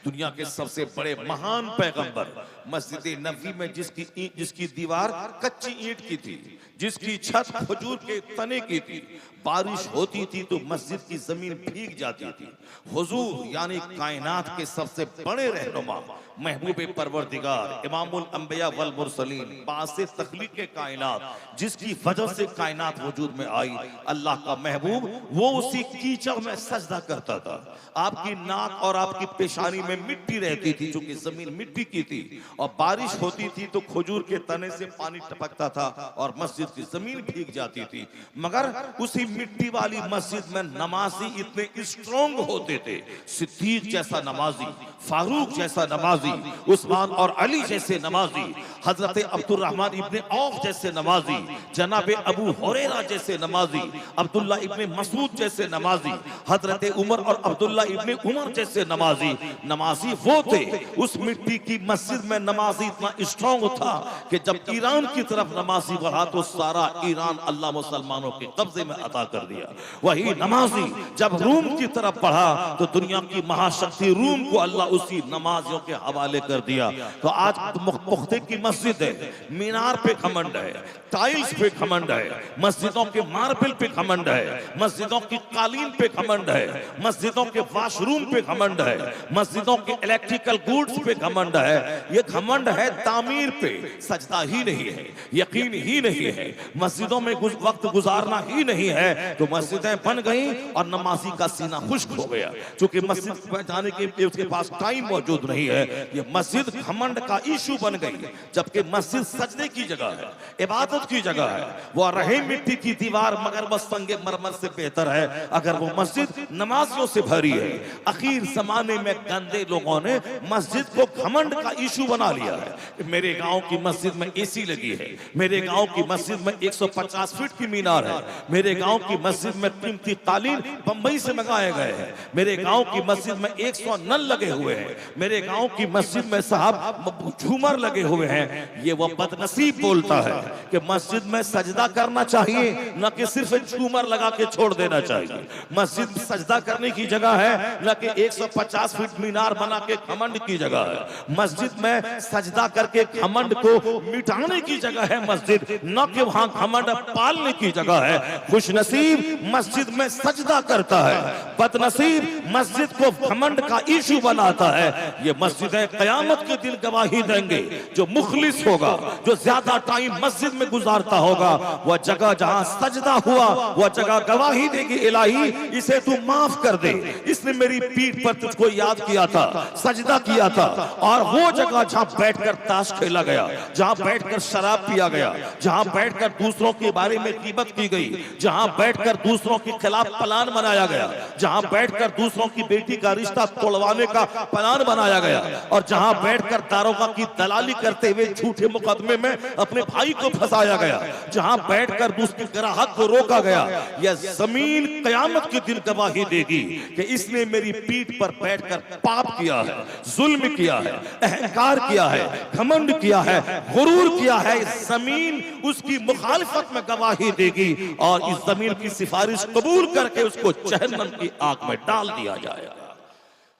दुनिया के सबसे बड़े महान पैगंबर मस्जिद नबवी में जिसकी दीवार कच्ची ईंट की थी, जिसकी छत खजूर के तने की थी, बारिश होती थी तो मस्जिद की जमीन भीग जाती थी। हुजूर यानी कायनात के सबसे बड़े रहनुमा, महबूब परवरदिगार, इमामुल अंबिया वल मुरसलीन, बासे तख्लीक के कायनात, जिसकी वजह से कायनात वजूद में आई, अल्लाह का महबूब, वो उसी कीचड़ में सजदा करता था। आपकी नाक और आपकी पेशानी में मिट्टी रहती थी, चूंकि जमीन मिट्टी की थी, और बारिश होती थी तो खजूर के तने से पानी टपकता था और मस्जिद की जमीन भीग जाती थी। मगर उसी मिट्टी वाली मस्जिद में नमाजी इतने स्ट्रॉन्ग होते थे, सिद्दीक जैसा नमाजी, फारूक जैसा नमाजी, उस्मान और अली जैसे नमाजी, हजरत अब्दुर्रहमान इब्ने औफ जैसे नमाजी, जनाबे अबू हुरैरा जैसे नमाजी, अब्दुल्ला इब्ने मसूद जैसे नमाजी, हजरत उमर और अब्दुल्ला इब्ने उमर जैसे नमाजी वो थे। उस मिट्टी की मस्जिद में नमाजी इतना स्ट्रॉन्ग था कि जब ईरान की तरफ नमाजी बढ़ा तो सारा ईरान अल्लाह मुसलमानों के कब्जे में अता कर दिया। वही नमाजी जब रूम की तरफ बढ़ा तो दुनिया की महाशक्ति रूम को अल्लाह उसी नमाजियों के हवाले कर दिया। तो आज मुख्ते की मस्जिद है, मीनार पे घमंड है, टाइल्स पे घमंड है, मस्जिदों के मार्बल पे घमंड है, मस्जिदों की कालीन पे घमंड है, मस्जिदों के वॉशरूम पे घमंड है, मस्जिदों के इलेक्ट्रिकल गुड्स पे घमंड है। ये घमंड है तामीर पे, सजदा ही नहीं है, यकीन ही नहीं है, मस्जिदों में वक्त गुजारना ही नहीं है, तो मस्जिदें बन गई और नमाजी का सीना खुश्क हो गया। चूंकि मस्जिद में जाने के उसके पास टाइम मौजूद नहीं है, ये मस्जिद घमंड का इशू बन गई। जबकि मस्जिद सजदे की जगह है, इबादत की जगह है। वो रहे मिट्टी की दीवार मगर बस संगे मरमर से बेहतर है अगर वो मस्जिद नमाजियों से भरी है। आखिर जमाने में गंदे लोगों ने मस्जिद को घमंड का इशू बना लिया है। मेरे गांव की मस्जिद में एसी लगी है, मेरे गांव की मस्जिद में 150 फीट की मीनार है, मेरे गांव की मस्जिद में कीमती कालीन बंबई से मंगाए गए हैं, मेरे गांव की मस्जिद में 100 नल लगे हुए हैं, मेरे गांव की मस्जिद में साहब झूमर लगे हुए हैं। ये वो बदनसीब बोलता है कि मस्जिद में सजदा करना चाहिए, न कि सिर्फ झूमर लगा के छोड़ देना चाहिए। मस्जिद सजदा करने की जगह है, न कि 150 फीट मीनार बना के घमंड की जगह है। मस्जिद में सजदा करके घमंड को मिटाने की जगह है मस्जिद, न कि वहां घमंड पालने की जगह है। खुशनसीब मस्जिद में सजदा करता है, बदनसीब मस्जिद को घमंड का इशू बनाता है। ये मस्जिदें क़यामत के दिन गवाही देंगे। जो मुखलिस होगा, जो ज्यादा टाइम मस्जिद में गुजारता होगा, वह जगह जहां सजदा हुआ वह जगह गवाही देगी, इलाही इसे तू माफ कर दे, इसने मेरी पीठ पर तुझको याद किया था, सजदा किया था। और वो जगह जहां बैठकर ताश खेला गया, जहां बैठकर शराब पिया गया, जहां बैठकर दूसरों के बारे में कीमत की गई, जहां बैठकर दूसरों के खिलाफ प्लान बनाया गया, जहां बैठकर दूसरों की बेटी का रिश्ता तोड़वाने का प्लान बनाया गया, और जहां बैठकर दारोगा की दलाली करते हुए झूठे मुकदमे में अपने भाई को फंसाया गया, जहां बैठकर दूसरे ग्राहक को रोका गया। यह जमीन क़यामत के दिन गवाही देगी कि इसने मेरी पीठ पर बैठकर पाप किया है, जुल्म किया है, अहंकार किया है, घमंड किया है, गुरूर किया है। जमीन उसकी मुखालिफत में गवाही देगी और इस जमीन की सिफारिश कबूल करके उसको जहन्नम की आग में डाल दिया जाएगा।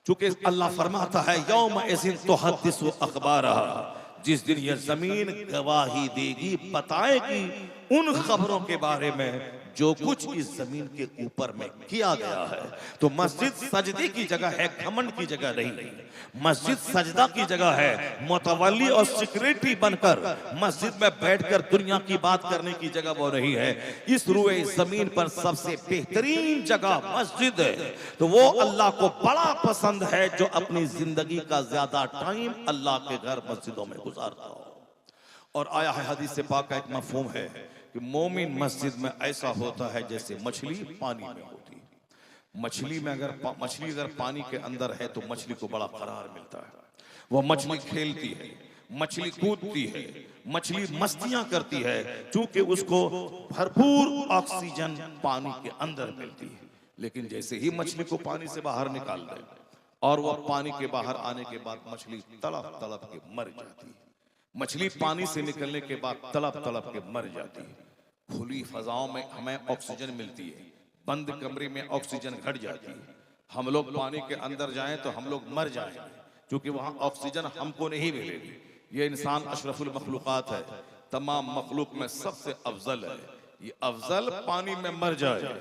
चूंकि अल्लाह फरमाता है यौम इज़िन तुहद्दिसु अखबारहा, जिस दिन यह जमीन गवाही देगी, बताएगी उन खबरों के बारे में जो कुछ इस जमीन के ऊपर में किया गया है। तो मस्जिद सजदे की जगह है, घमंड की जगह नहीं। मस्जिद सजदा की जगह है। मुतवल्ली और सेक्रेटरी बनकर मस्जिद में बैठकर दुनिया की बात करने की जगह वो नहीं है। इस रुए जमीन पर सबसे बेहतरीन जगह मस्जिद है। तो वो अल्लाह को बड़ा पसंद है जो अपनी जिंदगी का ज्यादा टाइम अल्लाह के घर मस्जिदों में गुजारता हो। और आया है हदीस से पाक का एक मफहूम है कि मोमिन मस्जिद में ऐसा होता है जैसे मछली पानी में होती है। मछली अगर पानी के अंदर है तो मछली को बड़ा करार मिलता है। वो मछली खेलती है, मछली कूदती है, मछली मस्तियां करती है, क्योंकि उसको भरपूर ऑक्सीजन पानी के अंदर मिलती है। लेकिन जैसे ही मछली को पानी से बाहर निकाल दे और वह पानी के बाहर आने के बाद मछली तड़प तड़प के मर जाती है। मछली पानी से निकलने के बाद तड़प तड़प के मर जाती है। खुली फजाओं में हमें ऑक्सीजन मिलती है, बंद कमरे में ऑक्सीजन घट जाती है। हम लोग पानी के अंदर जाएं तो हम लोग मर जाएंगे, क्योंकि वहां ऑक्सीजन हमको नहीं मिलेगी। ये इंसान अशरफुल मखलूकात है, तमाम मखलूक में सबसे अफजल है। ये अफजल पानी में मर जाए,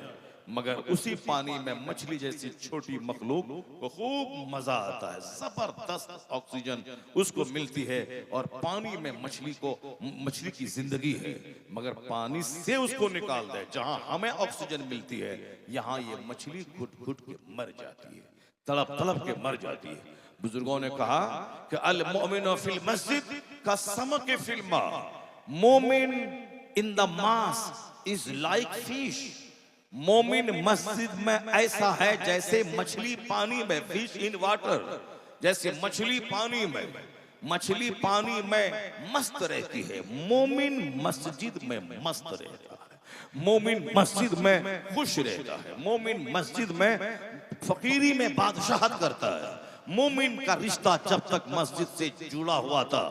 मगर उसी पानी में मछली जैसी छोटी मखलूक को खूब मजा आता है, जबरदस्त ऑक्सीजन उसको मिलती है। और पानी में मछली की जिंदगी है, मगर पानी से उसको निकाल दे जहां हमें ऑक्सीजन मिलती है, यहाँ ये मछली घुट घुट के मर जाती है, तड़प तड़प के मर जाती है। बुजुर्गों ने कहा कि अल मोमिन फिल मस्जिद का समक फिल मा, मोमिन in the mass is like fish. मोमिन मस्जिद में ऐसा है जैसे मछली पानी में, फिश इन वाटर, जैसे मछली पानी में मस्त रहती है, मोमिन मस्जिद में मस्त रहता है, मोमिन मस्जिद में खुश रहता है, मोमिन मस्जिद में फकीरी में बादशाहत करता है। मोमिन का रिश्ता जब तक मस्जिद से जुड़ा हुआ था,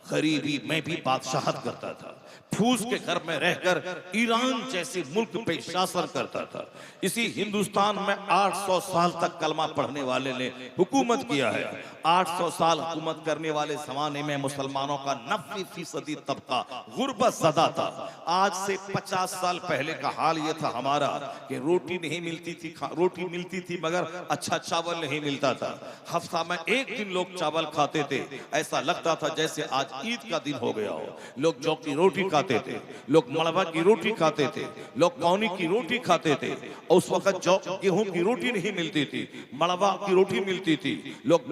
गरीबी में भी बादशाहत करता था, फूस के घर में रहकर ईरान जैसे मुल्क पे शासन करता था। इसी हिंदुस्तान में 800 साल तक कलमा पढ़ने वाले ने हुकूमत किया है। 800 साल हुकूमत करने वाले जमाने में मुसलमानों का 90% तबका गुर्बत ज़दा था। आज से 50 साल पहले का हाल यह था हमारा कि रोटी नहीं मिलती थी, रोटी मिलती थी मगर अच्छा चावल नहीं मिलता था। हफ्ता में एक दिन लोग चावल खाते थे, ऐसा लगता था जैसे आज ईद का दिन हो गया हो। लोग जौ की रोटी खाते थे, लोग मलबा की रोटी खाते थे, लोग कौनी की रोटी खाते थे। और उस वक्त जौ गेहूं की रोटी नहीं मिलती थी, मलबा की रोटी मिलती थी। लोग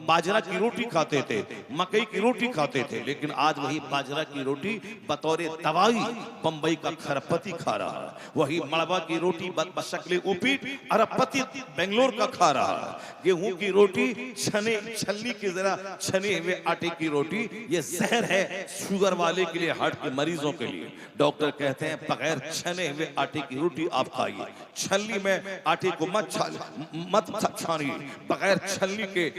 बाजरा की रोटी खाते थे, मकई की रोटी खाते थे। लेकिन आज वही बाजरा की रोटी बतौर दवाई बंबई का खरपति खा रहा है, वही मलबा की रोटी बशक्ल उपीट अरबपति बेंगलोर का खा रहा है। गेहूं की रोटी छलनी की जरा छने हुए आटे की रोटी, ये जहर है शुगर वाले के लिए, हार्ट के मरीजों के लिए। डॉक्टर कहते हैं बगैर छने हुए आटे की रोटी आप खाइए, छलनी में आटे को मत छानिए, बगैर छलनी के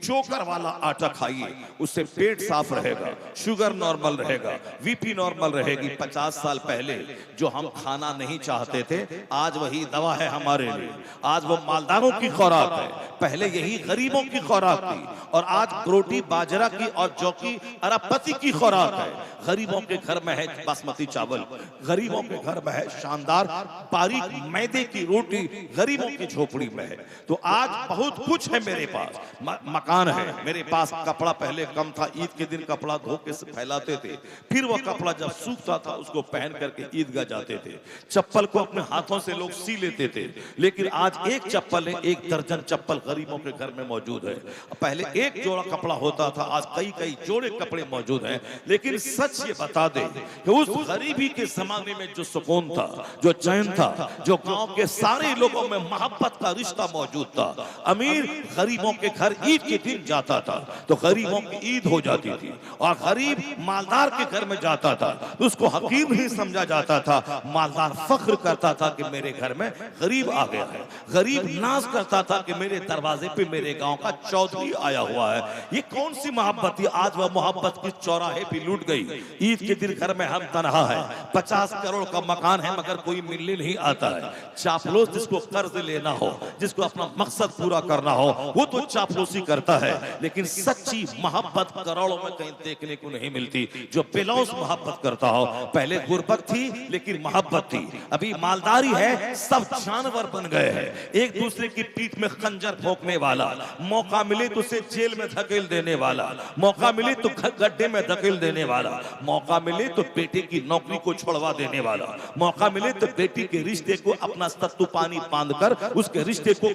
चोकर वाला आटा खाइए, उससे पेट साफ रहेगा, शुगर नॉर्मल रहेगा, बीपी नॉर्मल रहेगी। 50 साल पहले जो हम खाना नहीं चाहते थे, आज वही दवा है हमारे लिए। आज वो मालदारों की खुराक है, पहले यही गरीबों की खुराक थी। और आज रोटी बाजरा की और जौ की अरबपति की खुराक है। गरीबों के घर में है बासमती चावल, गरीबों के घर में है शानदार बारीक मैदे की रोटी, गरीबों की झोपड़ी में है। तो आज बहुत कुछ है मेरे पास, मकान है मेरे पास, कपड़ा पहले कम था, ईद के दिन कपड़ा धो के फैलाते थे, फिर वो कपड़ा जब सूखता था उसको पहन करके ईदगाह जाते थे। चप्पल को अपने हाथों से लोग सी लेते थे, लेकिन आज एक चप्पल है, 1 दर्जन चप्पल गरीबों के घर में मौजूद है। पहले एक जोड़ा कपड़ा होता था, आज कई जोड़े कपड़े मौजूद हैं। लेकिन सच ये बता दे कि उस गरीबी के जमाने में जो सुकून था, जो चैन था, जो गांव के सारे लोगों में मोहब्बत का रिश्ता मौजूद था। अमीर गरीबों के घर ईद के दिन जाता था तो गरीबों की ईद हो जाती थी, और गरीब मालदार के घर में जाता था तो उसको हकीर नहीं समझा जाता था। मालदार फख्र करता था कि मेरे घर में गरीब आ गया है, गरीब नाज करता था कि मेरे दरवाजे पे मेरे गांव का चौधरी आया हुआ है। ये कौन सी मोहब्बत थी? आज वह मोहब्बत की चौराहे भी लूट गई। ईद के दिन घर में हम तनहा है, 50 करोड़ का मकान है मगर कोई मिलने नहीं आता है। चापलूस जिसको कर्ज लेना हो, जिसको अपना मकसद पूरा करना हो, वो तो चापलूसी करता है। लेकिन सच्ची मोहब्बत करोड़ों में कहीं देखने को नहीं मिलती, जो बेलौस मोहब्बत करता हो। पहले गुर्बत थी लेकिन मोहब्बत थी, अभी मालदारी है, सब जानवर बन गए हैं। एक दूसरे की पीठ में खंजर भोंकने वाला, मौका मिले तो उसे जेल में धकेल देने वाला, मौका मिले तो गड्ढे में धकेल देने वाला, मौका मिले तो बेटे की नौकरी को छोड़वा देने वाला, मौका मिले तो बेटी के रिश्ते को अपना सत्तू पानी बांधकर उसके रिश्ते को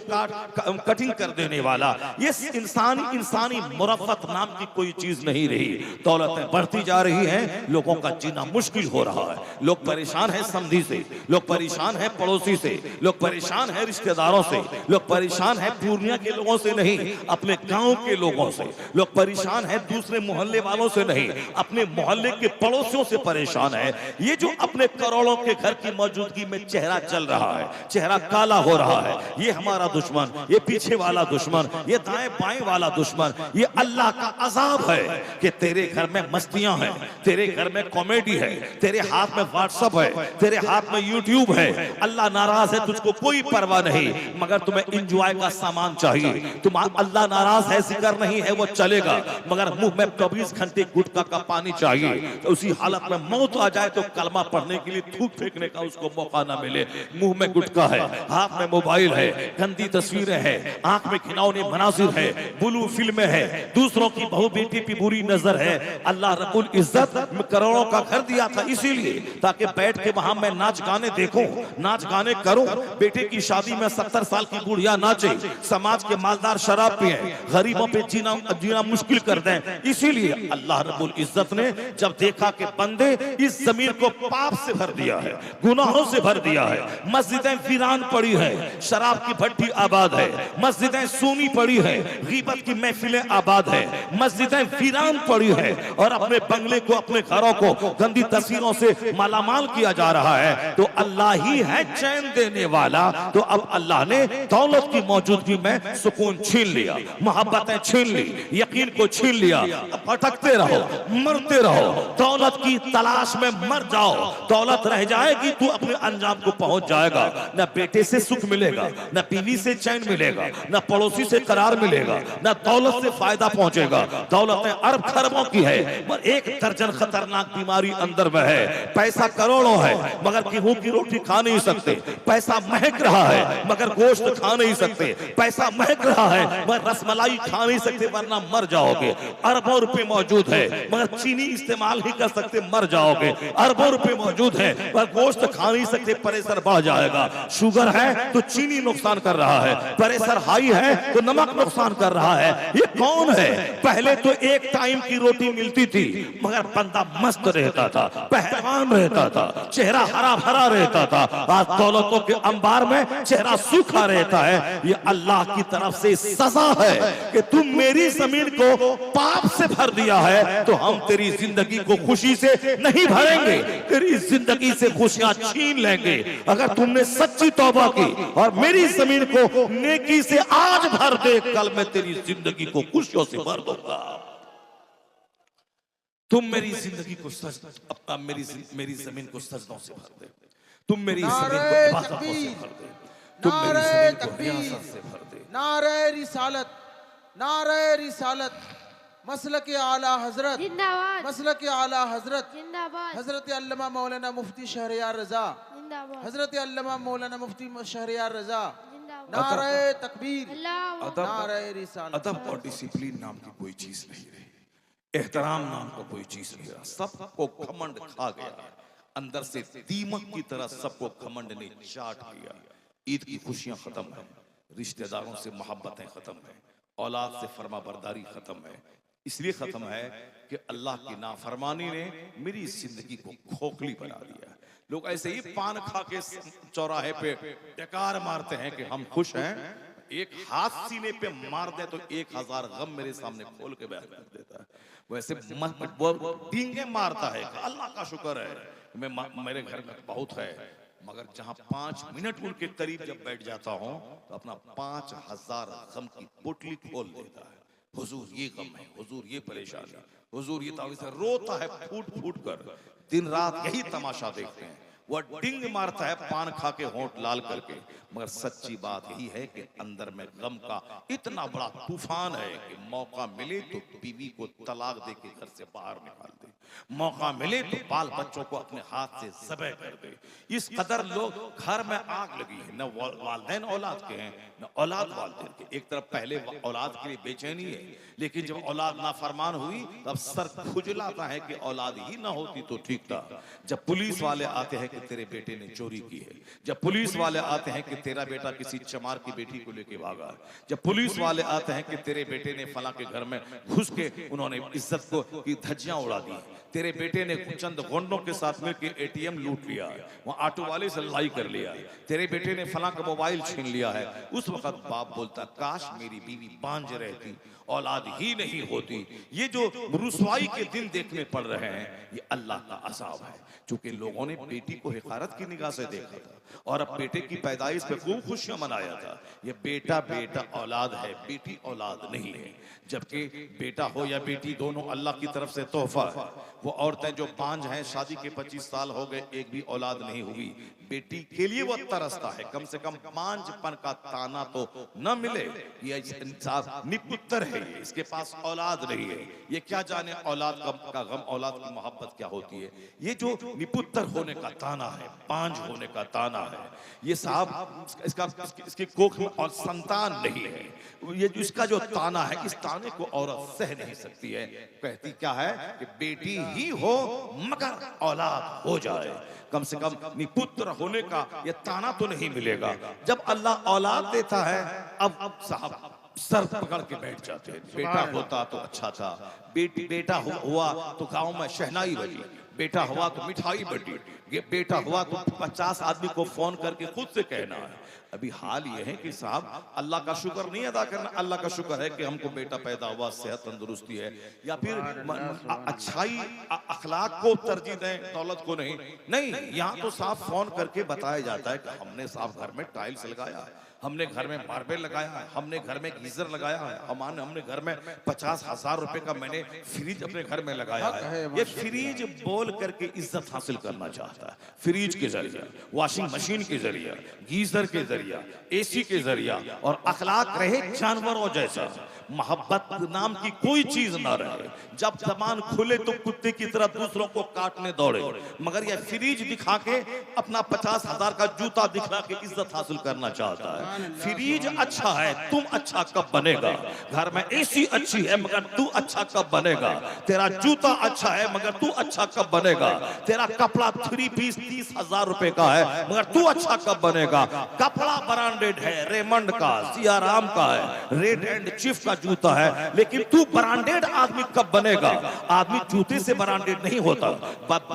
कटिंग कर देने वाला। ये इंसानी मुरफ़्फ़त नाम की कोई चीज नहीं रही। दौलतें बढ़ती जा रही हैं, लोगों का जीना मुश्किल हो रहा है। लोग परेशान हैं समधी से, लोग परेशान हैं पड़ोसी से, लोग परेशान हैं रिश्तेदारों से, लोग परेशान हैं पूर्णिया के लोगों से नहीं, अपने गांव के लोगों से, लोग परेशान हैं दूसरे मोहल्ले वालों से नहीं, अपने मोहल्ले के पड़ोसियों से परेशान है। ये जो अपने करोड़ों के घर की मौजूदगी में चेहरा चल रहा है, चेहरा काला हो रहा है, ये हमारा दुश्मन, ये पीछे वाला दुश्मन, ये दाएं बाएं वाला दुश्मन, ये अल्लाह का अजाब है कि तेरे घर में मस्तियां हैं, तेरे घर में कॉमेडी है, तेरे हाथ में व्हाट्सएप है, तेरे हाथ में यूट्यूब है। अल्लाह नाराज है, तुझको कोई परवाह नहीं, मगर तुम्हें इंजॉय का सामान चाहिए। तुम अल्लाह नाराज है, जिक्र नहीं है वो चलेगा, मगर मुंह में 24 घंटे गुटखा का पानी चाहिए। तो उसी हालत में मौत आ जाए तो कलमा पढ़ने के लिए थूक फेंकने का उसको मौका ना मिले। मुंह में गुटखा है, हाथ में मोबाइल है, गंदी तस्वीरें हैं, आंख में घिनौने मनाजिर है, ब्लू फिल्में है, दूसरों की बहू बेटी पे बुरी नजर है। अल्लाह रब्बुल इज्जत करोड़ों का घर दिया था इसीलिए ताकि बैठ के वहां मैं नाच गाने देखूं, नाच गाने करूं। बेटे की शादी में 70 साल की बुढ़िया नाचे, समाज के मालदार शराब पिए, गरीबों पे जीना मुश्किल कर दें। इसीलिए अल्लाह रब्बुल इज्जत ने जब देखा कि बंदे इस जमीन को पाप से भर दिया है, गुनाहों से भर दिया है, मस्जिदें वीरान पड़ी है, शराब की भट्टी आबाद है, मस्जिदें सूनी पड़ी है, गीबत की महफिलें आबाद है, मस्जिदें वीरान पड़ी है और अपने बंगले को, अपने घरों को गंदी तस्वीरों से मालामाल किया जा रहा है, तो अल्लाह ही है चैन देने वाला। तो अब अल्लाह ने दौलत की मौजूदगी में सुकून छीन लिया, मोहब्बतें छीन ली, यकीन को छीन लिया। भटकते रहो, मरते रहो, दौलत की तलाश में मर जाओ, दौलत रह जाएगी, तू अपने अंजाम को पहुंच जाएगा। न बेटे से सुख मिलेगा, न बीवी से चैन मिलेगा, न पड़ोसी से करार मिलेगा, न दौलत से फायदा पहुंचेगा। दौलतें अरब खरबों की है, पर एक दर्जन खतरनाक बीमारी अंदर में है। पैसा करोड़ों है मगर गेहूं की रोटी खा नहीं सकते, पैसा महक रहा है मगर गोश्त खा नहीं सकते, पैसा महक रहा है मगर रसमलाई खा नहीं सकते वरना मर जाओगे। अरबों रुपए मौजूद है मगर चीनी इस्तेमाल ही कर सकते, मर जाओगे। अरबों रुपए मौजूद है पर गोश्त खा नहीं सकते, प्रेशर बढ़ जाएगा। शुगर है तो चीनी नुकसान कर रहा है, प्रेशर हाई है तो नमक नुकसान कर रहा है। ये कौन है? पहले तो एक टाइम की रोटी मिलती थी मगर बंदा मस्त रहता था, पहलवान रहता था, चेहरा हरा भरा रहता था। आज दौलतों के अंबार में चेहरा सूखा रहता है। ये अल्लाह की तरफ से सजा है कि तुम मेरी जमीन को पाप से भर दिया है तो हम तेरी जिंदगी को खुशी से नहीं भरेंगे, तेरी जिंदगी से खुशियां छीन लेंगे। अगर तुमने सच्ची तौबा की और मेरी जमीन को नेकी से आज भर दे, कल मैं तेरी जिंदगी को खुशियों से भर दूंगा। तुम मेरी जिंदगी को मेरी जमीन को सजदों से भर दे, तुम मेरी जमीन को इबादतों से भर दे, तुम मेरी जमीन को रियासत से भर दे। नारे रिसालत, नारे रिसालत, मसलक आला हजरत जिंदाबाद, मसलक आला हजरत जिंदाबाद, हजरत अल्लामा मौलाना मुफ्ती शहरियार रजा जिंदाबाद, हजरत अल्लामा मौलाना मुफ्ती शहरियार रजा जिंदाबाद। नारे तकबीर, नारे रिसालत। अदब और डिसिप्लिन नाम की कोई चीज नहीं रही, एहतराम नाम का कोई चीज नहीं रहा। सबको घमंड खा गया, अंदर से दीमक की तरह सबको घमंड ने चाट लिया। ईद की खुशियां खत्म है, रिश्तेदारों से मोहब्बतें खत्म है, औलाद से फर्माबरदारी खत्म है। इसलिए खत्म है कि अल्लाह की नाफरमानी ने मेरी जिंदगी को खोखली बना दिया। लोग ऐसे ही पान खा के चौराहे पे डकार मारते हैं कि हम खुश हैं, एक हाथ सीने पे मार दे तो 1000 गम मेरे सामने खोल के बयान कर देता है। वैसे डींगे मारता है, अल्लाह का शुक्र है मेरे घर में बहुत है, मगर जहां 5 मिनट उनके करीब जब बैठ जाता हूं तो अपना 5000 गम की पोटली खोल देता है। हुजूर ये गम है, हुजूर ये परेशानी, हुजूर ये तावीज़ है, रोता है फूट फूट कर। दिन रात यही तमाशा देखते हैं। वह डिंग मारता है पान खा के होंठ लाल करके, मगर सच्ची बात यही है कि अंदर में गम का इतना बड़ा तूफान है कि मौका मिले तो बीवी को तलाक दे के घर से बाहर निकाल दे, मौका मिले तो बाल बच्चों को अपने हाथ से ज़बह कर दे। इस कदर लोग घर में आग लगी है, न वालिदैन औलाद के हैं न औलाद वालिदैन के। एक तरफ पहले औलाद के लिए बेचैनी है, लेकिन जब औलाद नाफरमान हुई तब सर खुजलाता है कि औलाद ही ना होती तो ठीक था। जब पुलिस वाले आते हैं कि तेरे बेटे ने चोरी की है, जब पुलिस वाले आते हैं कि तेरा बेटा किसी चमार की बेटी को लेके भागा, जब पुलिस वाले आते हैं कि तेरे बेटे ने फला के घर में घुस के उन्होंने इज्जत को की धज्जियां उड़ा दी, तेरे बेटे ने चंद गुंडों के साथ मिलकर एटीएम लूट लिया है, वहां ऑटो वाले से लड़ाई कर लिया है, तेरे बेटे ने फलां का मोबाइल छीन लिया है। उस वक्त बाप बोलता काश मेरी बीवी बांझ रहती, औलाद ही नहीं होती। ये जो रुसवाई के दिन देखने पड़ रहे हैं ये अल्लाह का अज़ाब है, क्योंकि लोगों ने बेटी को हिकारत की निगाह से देखा था और अब बेटे की पैदाइश पे खूब खुशियां मनाया था। ये बेटा बेटा औलाद है, बेटी औलाद नहीं है। जबकि बेटा हो या बेटी दोनों अल्लाह की तरफ से तोहफा है। वो औरतें जो बांझ हैं, शादी के 25 साल हो गए, एक भी औलाद नहीं हुई, बेटी के लिए वो तरसता है कम से कम बांझपन का ताना तो न मिले। ये इंसान निपुत्र है, इसके पास औलाद नहीं है, ये क्या जाने औलाद का गम, औलाद की मोहब्बत क्या होती है। ये जो निपुत्र होने का ताना है, बांझ होने का ताना है, ये साहब इसकी कोख में और संतान नहीं है, ये इसका जो ताना है, इस ताने को औरत सह नहीं सकती है। कहती क्या है कि बेटी ही हो मगर औलाद हो जाए, कम से कम निपुत्र होने का ये ताना तो नहीं मिलेगा। जब अल्लाह औलाद देता है अब साहब सर पकड़ के बैठ जाते हैं। बेटा होता तो अच्छा था, बेटा हुआ तो गांव में शहनाई बजी, बेटा हुआ तो मिठाई बटी, ये बेटा हुआ तो 50 आदमी को फोन करके खुद से कहना है। अभी हाल ये है कि साहब अल्लाह का शुक्र नहीं अदा करना। अल्लाह का शुक्र है कि हमको बेटा पैदा हुआ, सेहत तंदुरुस्ती है, या फिर अच्छाई अखलाक को तरजीह दें, दौलत को नहीं। यहाँ तो साफ फोन करके बताया जाता है कि हमने साफ घर में टाइल्स लगाया है, हमने घर में मार्बल लगाया है, हमने घर में गीजर लगाया है, हमने घर में 50,000 रुपए का मैंने फ्रिज अपने घर में लगाया है। ये फ्रिज बोल करके इज्जत हासिल करना चाहता है। फ्रिज के जरिए, वॉशिंग मशीन के जरिए, गीजर के जरिए, एसी के जरिए, और अखलाक रहे जानवरों जैसा, मोहब्बत नाम की कोई चीज ना रहे। जब जबान खुले तो कुत्ते की तरह दूसरों को काटने दौड़े, मगर यह फ्रिज दिखा के अपना 50,000 का जूता दिखा के इज्जत हासिल करना चाहता है। फ्रिज अच्छा है, तुम अच्छा कब बनेगा? घर में एसी अच्छी है मगर तू अच्छा कब बनेगा? तेरा जूता अच्छा है मगर तू अच्छा कब बनेगा? तेरा कपड़ा 3 पीस 30,000 रुपए का है मगर तू अच्छा कब बनेगा? कपड़ा ब्रांडेड है, रेमंड का, सियाराम का है, रेड एंड चिफ का जूता है, लेकिन तू ब्रांडेड आदमी कब बनेगा? आदमी जूते से ब्रांडेड नहीं होता,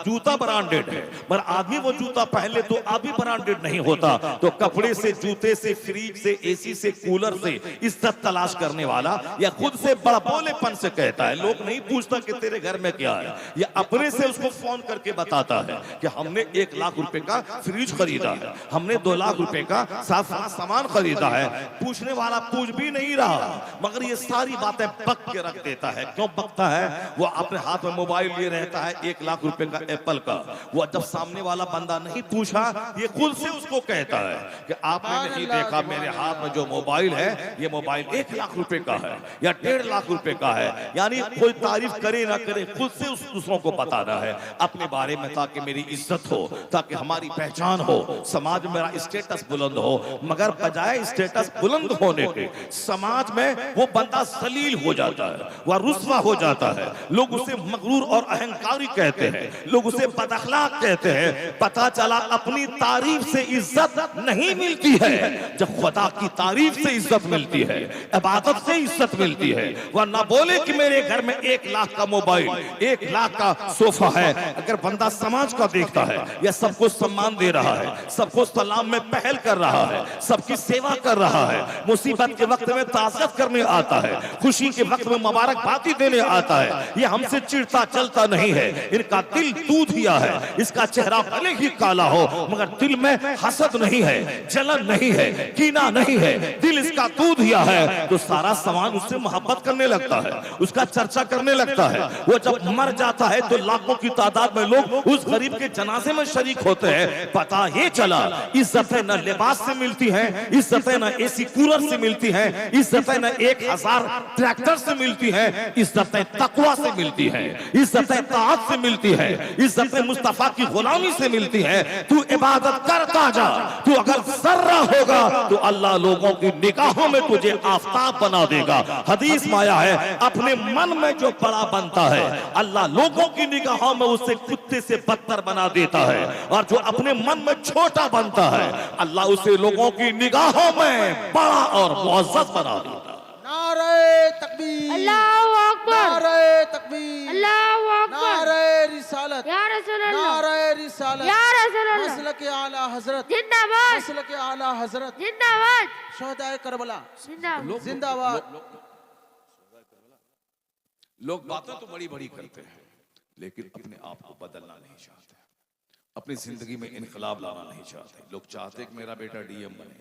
जूता ब्रांडेड है, पर आदमी वो जूता पहन ले तो आदमी ब्रांडेड नहीं होता। तो कपड़े से, जूते से, फ्रिज से, एसी से, कूलर से इज्जत तलाश करने वाला या खुद से बड़बोलेपन से कहता है, लोग नहीं पूछता कि तेरे घर में क्या है, या अपने से उसको फोन करके बताता है कि हमने 1 लाख रुपए का फ्रिज खरीदा है, हमने 2 लाख रुपए का सामान खरीदा है। पूछने वाला पूछ भी नहीं रहा, मगर ये सारी बातें बक के रख देता है। क्यों बकता है? वो अपने हाथ में मोबाइल लिए रहता है 1 लाख रुपए का एप्पल का। वो जब सामने वाला बंदा नहीं पूछा, ये खुद से उसको कहता है कि आपने नहीं देखा मेरे हाथ में जो मोबाइल है, ये मोबाइल 1 लाख रुपए का है या 1.5 लाख रुपए का है। यानी कोई तारीफ करे ना करे, खुद से उस दूसरों को बताना है अपने बारे में, ताकि मेरी इज्जत हो, ताकि हमारी पहचान हो, समाज में मेरा स्टेटस बुलंद हो। मगर बजाय स्टेटस बुलंद होने के, समाज में वो बंदा जलील हो जाता है, वह रुस्वा हो जाता है। लोग उसे मगरूर और अहंकारी कहते हैं, लोग उसे बदअखलाक कहते हैं। पता चला अपनी तारीफ से इज्जत नहीं मिलती है, जब खुदा की तारीफ से इज्जत मिलती है, इबादत से इज्जत मिलती है। वह ना बोले कि मेरे घर में 1 लाख का मोबाइल, 1 लाख का सोफा है। अगर बंदा समाज का देखता है, यह सबको सम्मान दे रहा है, सबको सलाम में पहल कर रहा है, सबकी सेवा कर रहा है, मुसीबत के वक्त में ताज़ियत करने आता है, खुशी के वक्त में मुबारकबादी देने आता है, ये हमसे चिढ़ता चलता नहीं है। इनका दिल दूध दिया है, इसका चेहरा भले ही काला हो मगर दिल में हसद नहीं है, जलन नहीं है, कीना नहीं है, दिल इसका दूध दिया है। तो सारा समाज उससे मोहब्बत करने लगता है, उसका चर्चा करने लगता है। वो जब मर जाता है तो लाखों की तादाद में लोग उस गरीब के जनाजे में शरीक होते हैं। पता ये चला इज्जतें न लिबास से मिलती हैं, इज्जतें न एसी कूलर से मिलती हैं, इज्जतें न 1000 ट्रैक्टर से मिलती हैं, इज्जतें तकवा से मिलती हैं, इज्जतें ताअत से मिलती हैं, इज्जतें मुस्तफा की गुलामी से मिलती हैं। तू इबादत करता जा, तू अगर जर्रा होगा तो अल्लाह लोगों की निगाहों में तुझे आफताब बना देगा। हदीस में आया है, अपने मन में जो बड़ा बनता है अल्लाह लोगों की निगाहों में उसे कुत्ते से बदतर बना देता है, और जो अपने मन में छोटा बनता है अल्लाह उसे लोगों की निगाहों में बड़ा और मुअज़्ज़ज़ बना देता है। नारे तकबीर, अल्लाहु अकबर, नारे तकबीर, अल्लाहु अकबर, नारे मसलक आला हजरत जिंदाबाद, मसलक आला हजरत जिंदाबाद, शोहदाए करबला जिंदाबाद। जिंदाबाद। लोग बातें तो बड़ी बड़ी करते हैं लेकिन अपने आप को बदलना नहीं चाहते, अपनी जिंदगी में इनकलाब लाना नहीं चाहते। लोग चाहते कि मेरा बेटा डीएम बने,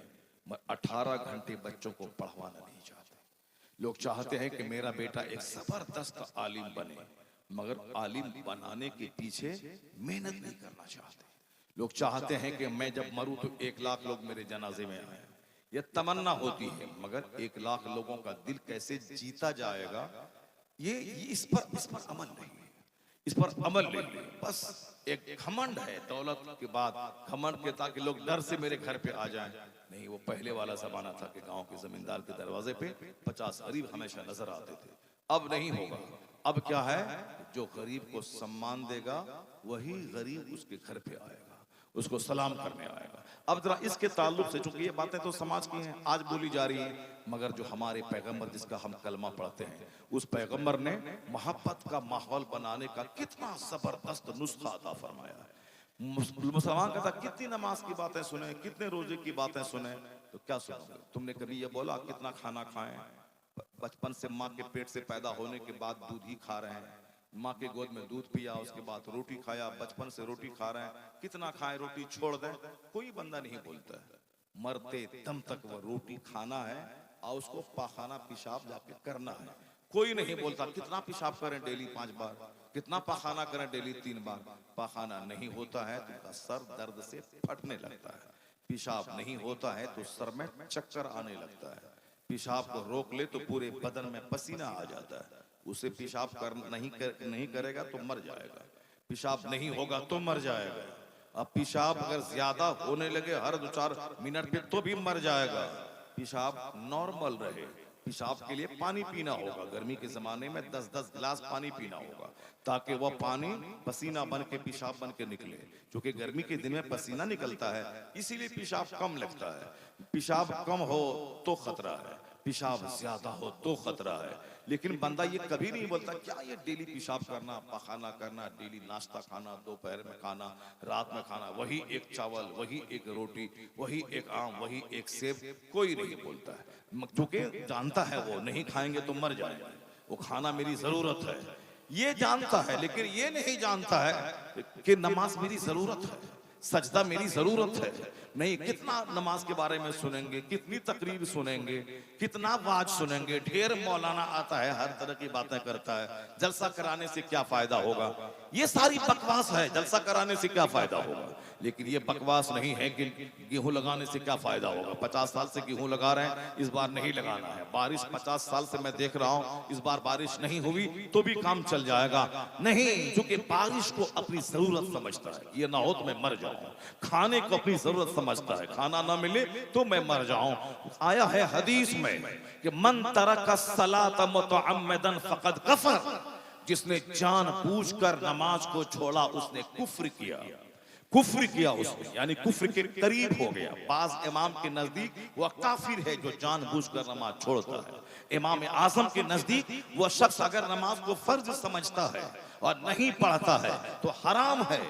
18 घंटे बच्चों को पढ़वाना नहीं चाहते। लोग चाहते हैं कि मेरा बेटा एक जबरदस्त आलिम बने, मगर आलिम बनाने के पीछे मेहनत नहीं करना चाहते। लोग चाहते हैं कि मैं जब मरूं तो 1 लाख लोग मेरे जनाजे में आए, यह तमन्ना होती है, मगर 1 लाख लोगों का दिल कैसे जीता जाएगा ये इस पर अमल नहीं है, इस पर अमल नहीं है। बस एक घमंड है दौलत के बाद, घमंड के ताकि लोग डर से मेरे घर पे आ जाएं। नहीं, वो पहले वाला जमाना था कि गांव के जमींदार के दरवाजे पे 50 गरीब हमेशा नजर आते थे। अब नहीं होगा। अब क्या है, जो गरीब को सम्मान देगा वही गरीब उसके घर पे आएगा, उसको सलाम करने आएगा। अब जरा इसके ताल्लुक से, चूंकि ये बातें तो समाज की हैं, आज बोली जा रही हैं, मगर जो हमारे पैगंबर जिसका हम कलमा पढ़ते हैं, उस पैगंबर ने मोहब्बत का माहौल बनाने का कितना जबरदस्त नुस्खा अता फरमाया है। मुसलमान कहता कितनी नमाज की बातें सुने, कितने रोजे की बातें सुने, तो क्या सुनोगे? तुमने कभी ये बोला कितना खाना खाएं? बचपन से माँ के पेट से पैदा होने के बाद दूध ही खा रहे हैं, माँ के गोद में दूध पिया, उसके बाद रोटी खाया, बचपन से रोटी खा रहे हैं, कितना खाएं रोटी छोड़ दें? कोई बंदा नहीं बोलता है। मरते दम तक वो रोटी खाना है और उसको पाखाना पेशाब जाके करना है। कोई नहीं बोलता कितना पेशाब करें डेली 5 बार, कितना पाखाना करें डेली 3 बार। पाखाना नहीं होता है तो उनका सर दर्द से फटने लगता है, पेशाब नहीं होता है तो सर में चक्कर आने लगता है, पेशाब को रोक ले तो पूरे बदन में पसीना आ जाता है। उसे पेशाब नहीं करेगा तो मर जाएगा, पेशाब नहीं होगा तो मर जाएगा। अब पेशाब अगर ज्यादा होने लगे हर 2-4 मिनट पे तो भी मर जाएगा। पेशाब नॉर्मल रहे, पेशाब के लिए पानी पीना होगा। गर्मी के जमाने में 10-10 गिलास पानी पीना होगा ताकि वह पानी पसीना बन के पेशाब बन के निकले। क्योंकि गर्मी के दिन में पसीना निकलता है, इसीलिए पेशाब कम लगता है। पेशाब कम हो तो खतरा है, पेशाब ज्यादा हो तो खतरा है। लेकिन बंदा ये कभी नहीं बोलता क्या ये डेली पेशाब करना, पखाना करना, डेली नाश्ता खाना, दोपहर में खाना, रात में खाना, वही एक चावल, वही एक रोटी, वही एक आम, वही एक सेब, कोई नहीं बोलता है। क्योंकि जानता है वो नहीं खाएंगे तो मर जाएंगे, वो खाना मेरी जरूरत है, ये जानता है। लेकिन ये नहीं जानता है कि नमाज मेरी जरूरत है, सजदा मेरी जरूरत है। नहीं, कितना नमाज के बारे में सुनेंगे, कितनी तकरीर सुनेंगे, कितना वाज सुनेंगे, ढेर मौलाना आता है हर तरह की बातें करता है, जलसा कराने से क्या फायदा होगा? ये सारी बकवास है, जलसा कराने से क्या फायदा होगा? लेकिन ये बकवास नहीं है कि गेहूं लगाने से क्या फायदा होगा। 50 साल से गेहूं लगा रहे हैं, इस बार नहीं लगाना है। बारिश 50 साल से मैं देख रहा हूं, इस बार बारिश नहीं हुई तो भी काम चल जाएगा। नहीं, क्योंकि बारिश को अपनी जरूरत समझता है, ये ना हो तो मैं मर जाऊं। खाने को अपनी जरूरत समझता है, खाना ना मिले तो मैं मर जाऊं। आया है हदीस में कि मन तरका सलात मुतअम्मिदन फकद कफर, जिसने जानबूझकर नमाज को छोड़ा उसने कुफ्र किया। कुफ्र किया उसने, यानी कुफ्र के करीब हो गया। बाज इमाम के नजदीक वह काफिर है जो जानबूझकर नमाज छोड़ता है। इमाम आजम के नजदीक वह शख्स अगर नमाज को फर्ज समझता है और नहीं पढ़ता है तो हराम है,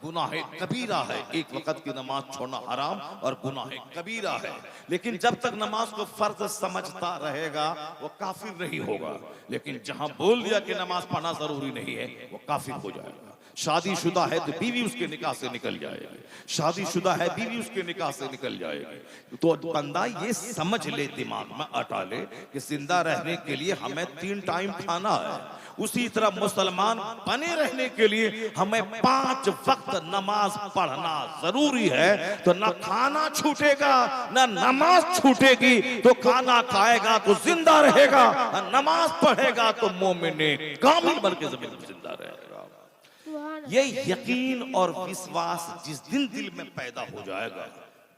गुनाह कबीरा है। एक वक्त की नमाज छोड़ना हराम और गुनाह कबीरा है। लेकिन जब तक नमाज को फर्ज समझता रहेगा वो काफिर नहीं होगा। लेकिन जहां बोल दिया कि नमाज पढ़ना जरूरी नहीं है वो काफिर हो जाएगा। शादीशुदा है तो बीवी उसके निकाह से निकल जाएगी, शादीशुदा है बीवी उसके निकाह से निकल जाएगी। तो बंदा ये समझ ले, दिमाग में अटा ले कि जिंदा रहने के लिए हमें 3 टाइम खाना है, उसी तरह मुसलमान बने रहने के लिए हमें 5 वक्त नमाज पढ़ना जरूरी है। तो ना खाना छूटेगा ना नमाज छूटेगी। तो खाना खाएगा तो जिंदा रहेगा, नमाज पढ़ेगा तो मोमिने कामिल बन के जमीन पर जिंदा रहेगा। ये यकीन और विश्वास जिस दिन दिल में पैदा हो जाएगा,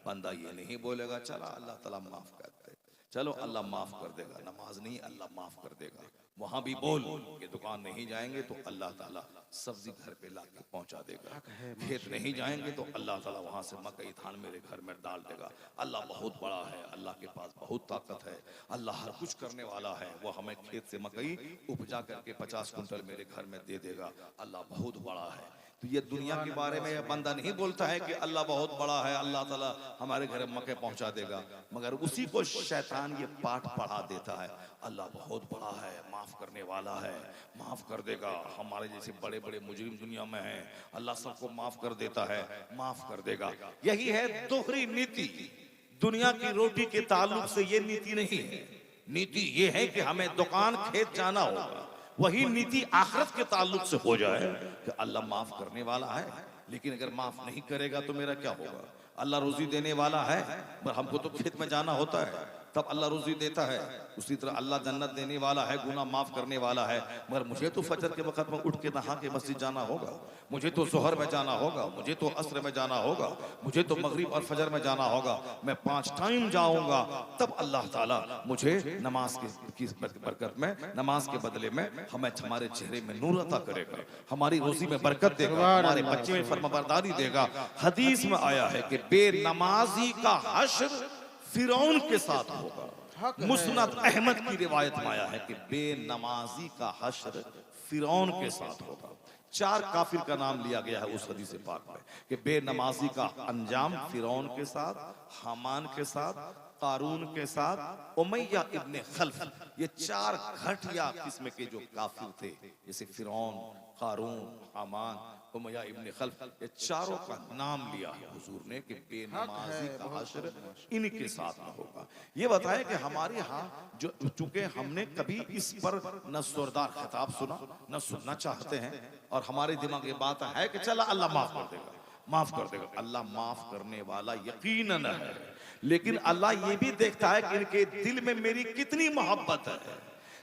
बंदा ये नहीं बोलेगा चला अल्लाह ताला माफ कर दे, चलो अल्लाह माफ कर देगा। नमाज नहीं, अल्लाह माफ कर देगा। वहां भी बोल कि दुकान नहीं जाएंगे तो अल्लाह ताला सब्जी घर पे ला के पहुंचा देगा, खेत नहीं जाएंगे तो अल्लाह ताला वहां से मकई धान मेरे घर में डाल देगा। अल्लाह बहुत बड़ा है, अल्लाह के पास बहुत ताकत है, अल्लाह हर कुछ करने वाला है। वो हमें खेत से मकई उपजा करके 50 कुंटल मेरे घर में दे देगा। अल्लाह बहुत बड़ा है। तो ये दुनिया के बारे में यह बंदा नहीं बोलता है कि अल्लाह बहुत बड़ा है, अल्लाह ताला हमारे घर मक्के पहुंचा देगा, मगर उसी को शैतान ये पाठ पढ़ा देता है, अल्लाह बहुत बड़ा है, माफ करने वाला है, माफ कर देगा। हमारे जैसे बड़े बड़े मुजरिम दुनिया में हैं, अल्लाह सबको माफ कर देता है, माफ कर देगा। यही है दोहरी नीति। दुनिया की रोटी के ताल्लुक से ये नीति नहीं है। नीति ये है कि हमें दुकान खेत जाना होगा। वही नीति आखिरत के ताल्लुक से हो जाए कि अल्लाह माफ करने वाला है, लेकिन अगर माफ नहीं करेगा तो मेरा क्या होगा। अल्लाह रोजी देने वाला है, पर हमको तो खेत में जाना होता है, तब अल्लाह रोजी देता है। उसी तरह अल्लाह जन्नत देने वाला है, गुनाह माफ करने वाला है, मगर मुझे तो फजर के वक्त में उठ के नहा के मस्जिद जाना होगा, मुझे तो जोहर में जाना होगा, मुझे तो असर में जाना होगा, मुझे तो मगरिब और फजर में जाना होगा। मैं 5 टाइम जाऊंगा, तब अल्लाह ताला मुझे नमाज की बरकत में, नमाज के बदले में हमारे चेहरे में नूर अता करेगा, हमारी रोजी में बरकत देगा, हमारे बच्चे में फरमाबरदारी देगा। हदीस में आया है कि बेनमाजी का हश्र फिरौन के साथ होगा। मुस्नद अहमद की रिवायत में आया है कि बेनमाजी का हश्र फिरौन के साथ होगा। 4 काफिर का नाम लिया गया है उस हदीस पाक में कि बेनमाजी का अंजाम फिरौन के साथ, हामान के साथ, कारून के साथ, उमैया इब्ने खल्फ, ये 4 घटिया किस्म के जो काफिर थे, जैसे फिरौन, कारून, हामान, उमैया इब्ने खल्फ, ये चारों का नाम लिया है हुजूर ने कि बेनमाजी का हश्र इनके साथ न होगा। ये बताया कि हमारे यहाँ जो चूंकि हमने कभी इस पर न जोरदार खिताब सुना, न सुनना चाहते हैं, और हमारे दिमाग में बात है कि चला अल्लाह माफ कर देगा, माफ कर देगा। अल्लाह माफ करने वाला यकीनन है, लेकिन अल्लाह ये भी देखता है कि इनके दिल में मेरी कितनी मोहब्बत है।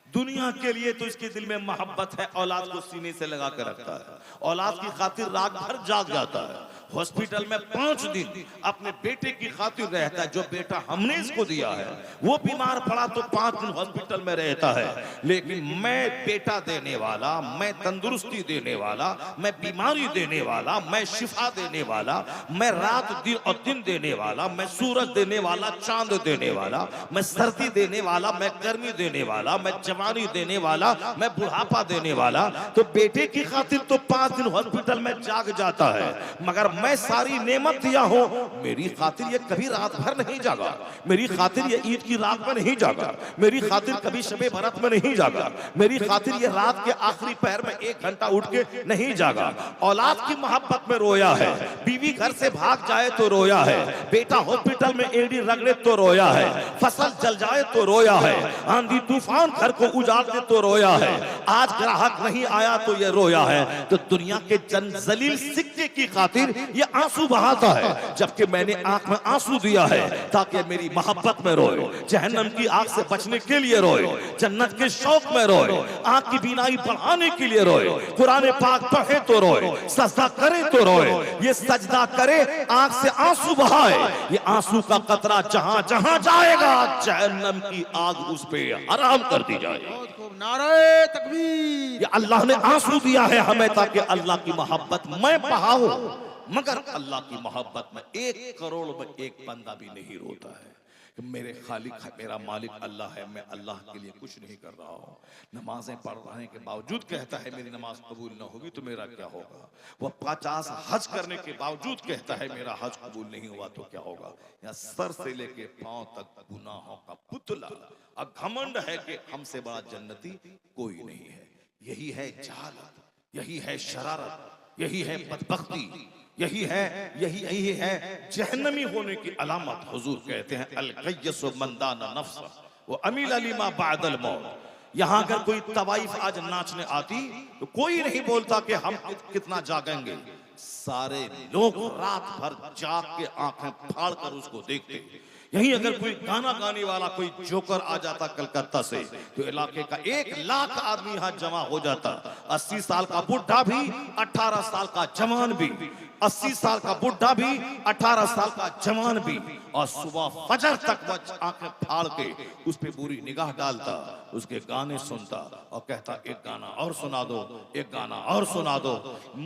दुनिया के लिए तो इसके दिल में मोहब्बत है, औलाद को सीने से लगा कर रखता है, औलाद की खातिर रात भर जाग जाता है, हॉस्पिटल में 5 दिन अपने बेटे की खातिर रहता है। जो बेटा हमने इसको दिया है वो बीमार पड़ा तो 5 दिन हॉस्पिटल में रहता है, लेकिन मैं बेटा देने वाला, मैं तंदुरुस्ती देने वाला, मैं बीमारी देने वाला, मैं शिफा देने वाला, मैं रात दिन और दिन देने वाला, मैं सूरज देने वाला, चांद देने वाला, मैं सर्दी देने वाला, मैं गर्मी देने वाला, मैं जवानी देने वाला, मैं बुढ़ापा देने वाला। तो बेटे की खातिर तो 5 दिन हॉस्पिटल में जाग जाता है, मगर मैं सारी नेमत दिया हूं, मेरी खातिर ये कभी रात भर नहीं जागा, मेरी खातिर ये ईद की रात में नहीं जागा, मेरी खातिर कभी शबे बरत में नहीं जागा, मेरी खातिर ये रात के आखिरी पहर में 1 घंटा उठ के नहीं जागा। औलाद की मोहब्बत में रोया है, बीवी घर से भाग जाए तो रोया है, बेटा हॉस्पिटल में एड़ी रगड़े तो रोया है, फसल जल जाए तो रोया है, आंधी तूफान घर को उजाड़ दे तो रोया है, आज ग्राहक नहीं आया तो ये रोया है। तो दुनिया के जलील सिक्के की खातिर ये आंसू बहाता है, जबकि मैंने आंख में आंसू दिया है ताकि मेरी मोहब्बत में रोए, जहन्नम की आग से बचने के लिए रोए, जन्नत के शौक में रोए, आंख की बीनाई बढ़ाने के लिए रोए, कुरान पाक पढ़े तो रोए, सजदा करे तो रोए। ये सजदा करे, आंख से आंसू बहाए, ये आंसू का कतरा जहां जहां जाएगा जहन्नम की आग उस पे हराम कर दी जाए। नारे तकबीर। ये अल्लाह ने आंसू दिया है हमें ताकि अल्लाह की मोहब्बत मैं बहाऊं, मगर अल्लाह की मोहब्बत में 1 करोड़ में 1 बंदा भी नहीं रोता है कि मेरे खालिक है, मेरा मालिक अल्लाह है, मैं अल्लाह के लिए कुछ नहीं कर रहा हूँ। नमाजें पढ़ने के बावजूद कहता है मेरी नमाज कबूल न होगी तो मेरा क्या होगा। वह 50 हज करने के बावजूद कहता है मेरा हज कबूल नहीं हुआ तो क्या होगा। या सर से लेके पांव तक गुनाहों का पुतला और घमंड है कि हमसे बड़ा जन्नती कोई नहीं है। यही है जहालत, यही है शरारत, यही है बदबख्ती, यही है जहन्नमी होने की अलामत। हुजूर कहते हैं अल-क़य्यसु मन दाना नफ्सा व अमील लिमा बअदल मौत। यहाँ अगर कोई तवाइफ आज नाचने आती तो कोई नहीं बोलता कि हम कितना जागेंगे, सारे लोग रात भर जाग के आंखें फाड़ कर उसको देखते। यहीं अगर कोई गाना गाने वाला कोई जोकर आ जाता कलकत्ता से तो इलाके का 1 लाख आदमी यहाँ जमा हो जाता। 80 साल का बुढ़ा भी, 18 साल का जवान भी, 80 साल का बुढ़ा भी, 18 साल का जवान भी, और सुबह फजर तक वह आंखें फाड़ के उस पे बुरी निगाह डालता, उसके गाने सुनता और कहता एक गाना और सुना दो, एक गाना और सुना दो।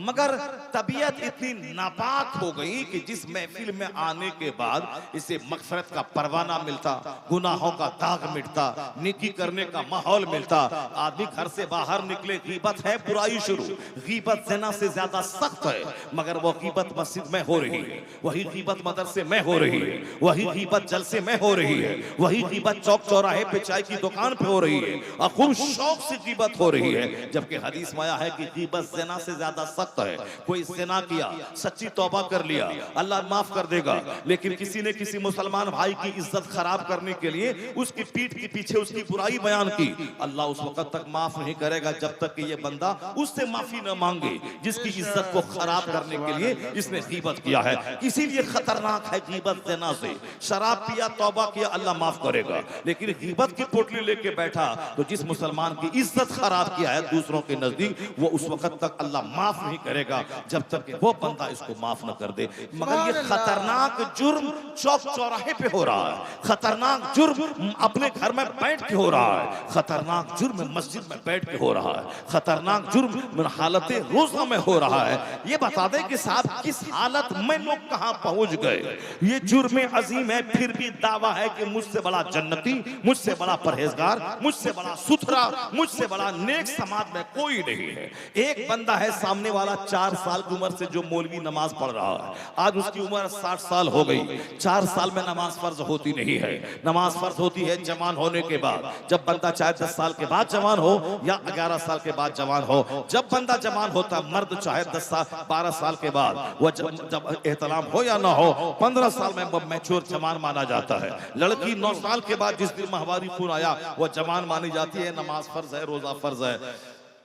मगर तबीयत इतनी नापाक हो गई कि जिस महफिल में आने के बाद इसे मगफरत का परवाना मिलता, गुनाहों का दाग मिटता, नेकी करने का माहौल मिलता, आदमी घर से बाहर निकले गीबत है, बुराई शुरू। गीबत ज़िना से ज्यादा सख्त है, मगर वो गीबत मस्जिद में हो रही है, वही गीबत मदरसे में हो रही है, वही गीबत जलसे में हो रही है, वही गीबत चौक चौराहे पे चाय की दुकान पे हो रही है, और खूब शौक से गीबत हो रही है। जबकि हदीस में आया है कि गीबत ज़िना से ज्यादा सख्त है। कोई ज़िना किया, सच्ची तौबा कर लिया, अल्लाह माफ कर देगा, लेकिन किसी ने किसी मुसलमान भाई की इज्जत खराब करने के लिए उसकी पीठ के पीछे उसकी बुराई बयान की, अल्लाह उस वक्त तक माफ नहीं करेगा जब तक कि ये बंदा उससे माफी न मांगे जिसकी इज्जत को खराब करने के लिए इसने गीबत किया है। इसीलिए खतरनाक है गीबत ज़िना से। शराब पिया, तौबा किया, अल्लाह माफ करेगा, लेकिन गीबत की पोटली लेके बैठा तो जिस मुसलमान की इज्जत खराब किया है दूसरों के नजदीक, वो उस वक्त तक अल्लाह माफ नहीं करेगा जब तक कि वो बंदा इसको माफ न कर दे। मगर ये खतरनाक जुर्म चौक चौराहे पे हो रहा है, खतरनाक जुर्म अपने घर में बैठ के हो रहा है, खतरनाक जुर्म मस्जिद में बैठ के हो रहा है, खतरनाक जुर्म हालत रोजा में हो रहा है। ये बता दें कि साहब किस हालत में लोग कहां पहुंच गए। ये जुर्म अजीम है, फिर भी दावा है कि मुझसे बड़ा जन्नती, मुझसे बड़ा परहेजगार, मुझसे बड़ा सुथरा, मुझसे बड़ा नेक समाज में कोई नहीं है। एक बंदा है सामने वाला 4 साल की उम्र से जो मौलवी नमाज पढ़ रहा है, आज उसकी उम्र 60 साल हो गई। 4 साल में नमाज फर्ज होती नहीं है, नमाज फर्ज होती है जवान होने के बाद। जब बंदा चाहे 10 साल के बाद जवान हो या 11 साल के बाद जवान हो, जब बंदा जवान होता, मर्द चाहे 10 साल 12 साल के बाद, वह जब एहतलाम हो या ना हो 15 साल में मैच्योर जवान माना जाता है। लड़की 9 साल के बाद जिस दिन माहवारी खून आया वह जवान मानी जाती है, नमाज फर्ज है, रोजा फर्ज है।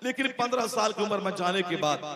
लेकिन 15 साल की उम्र में जाने के बाद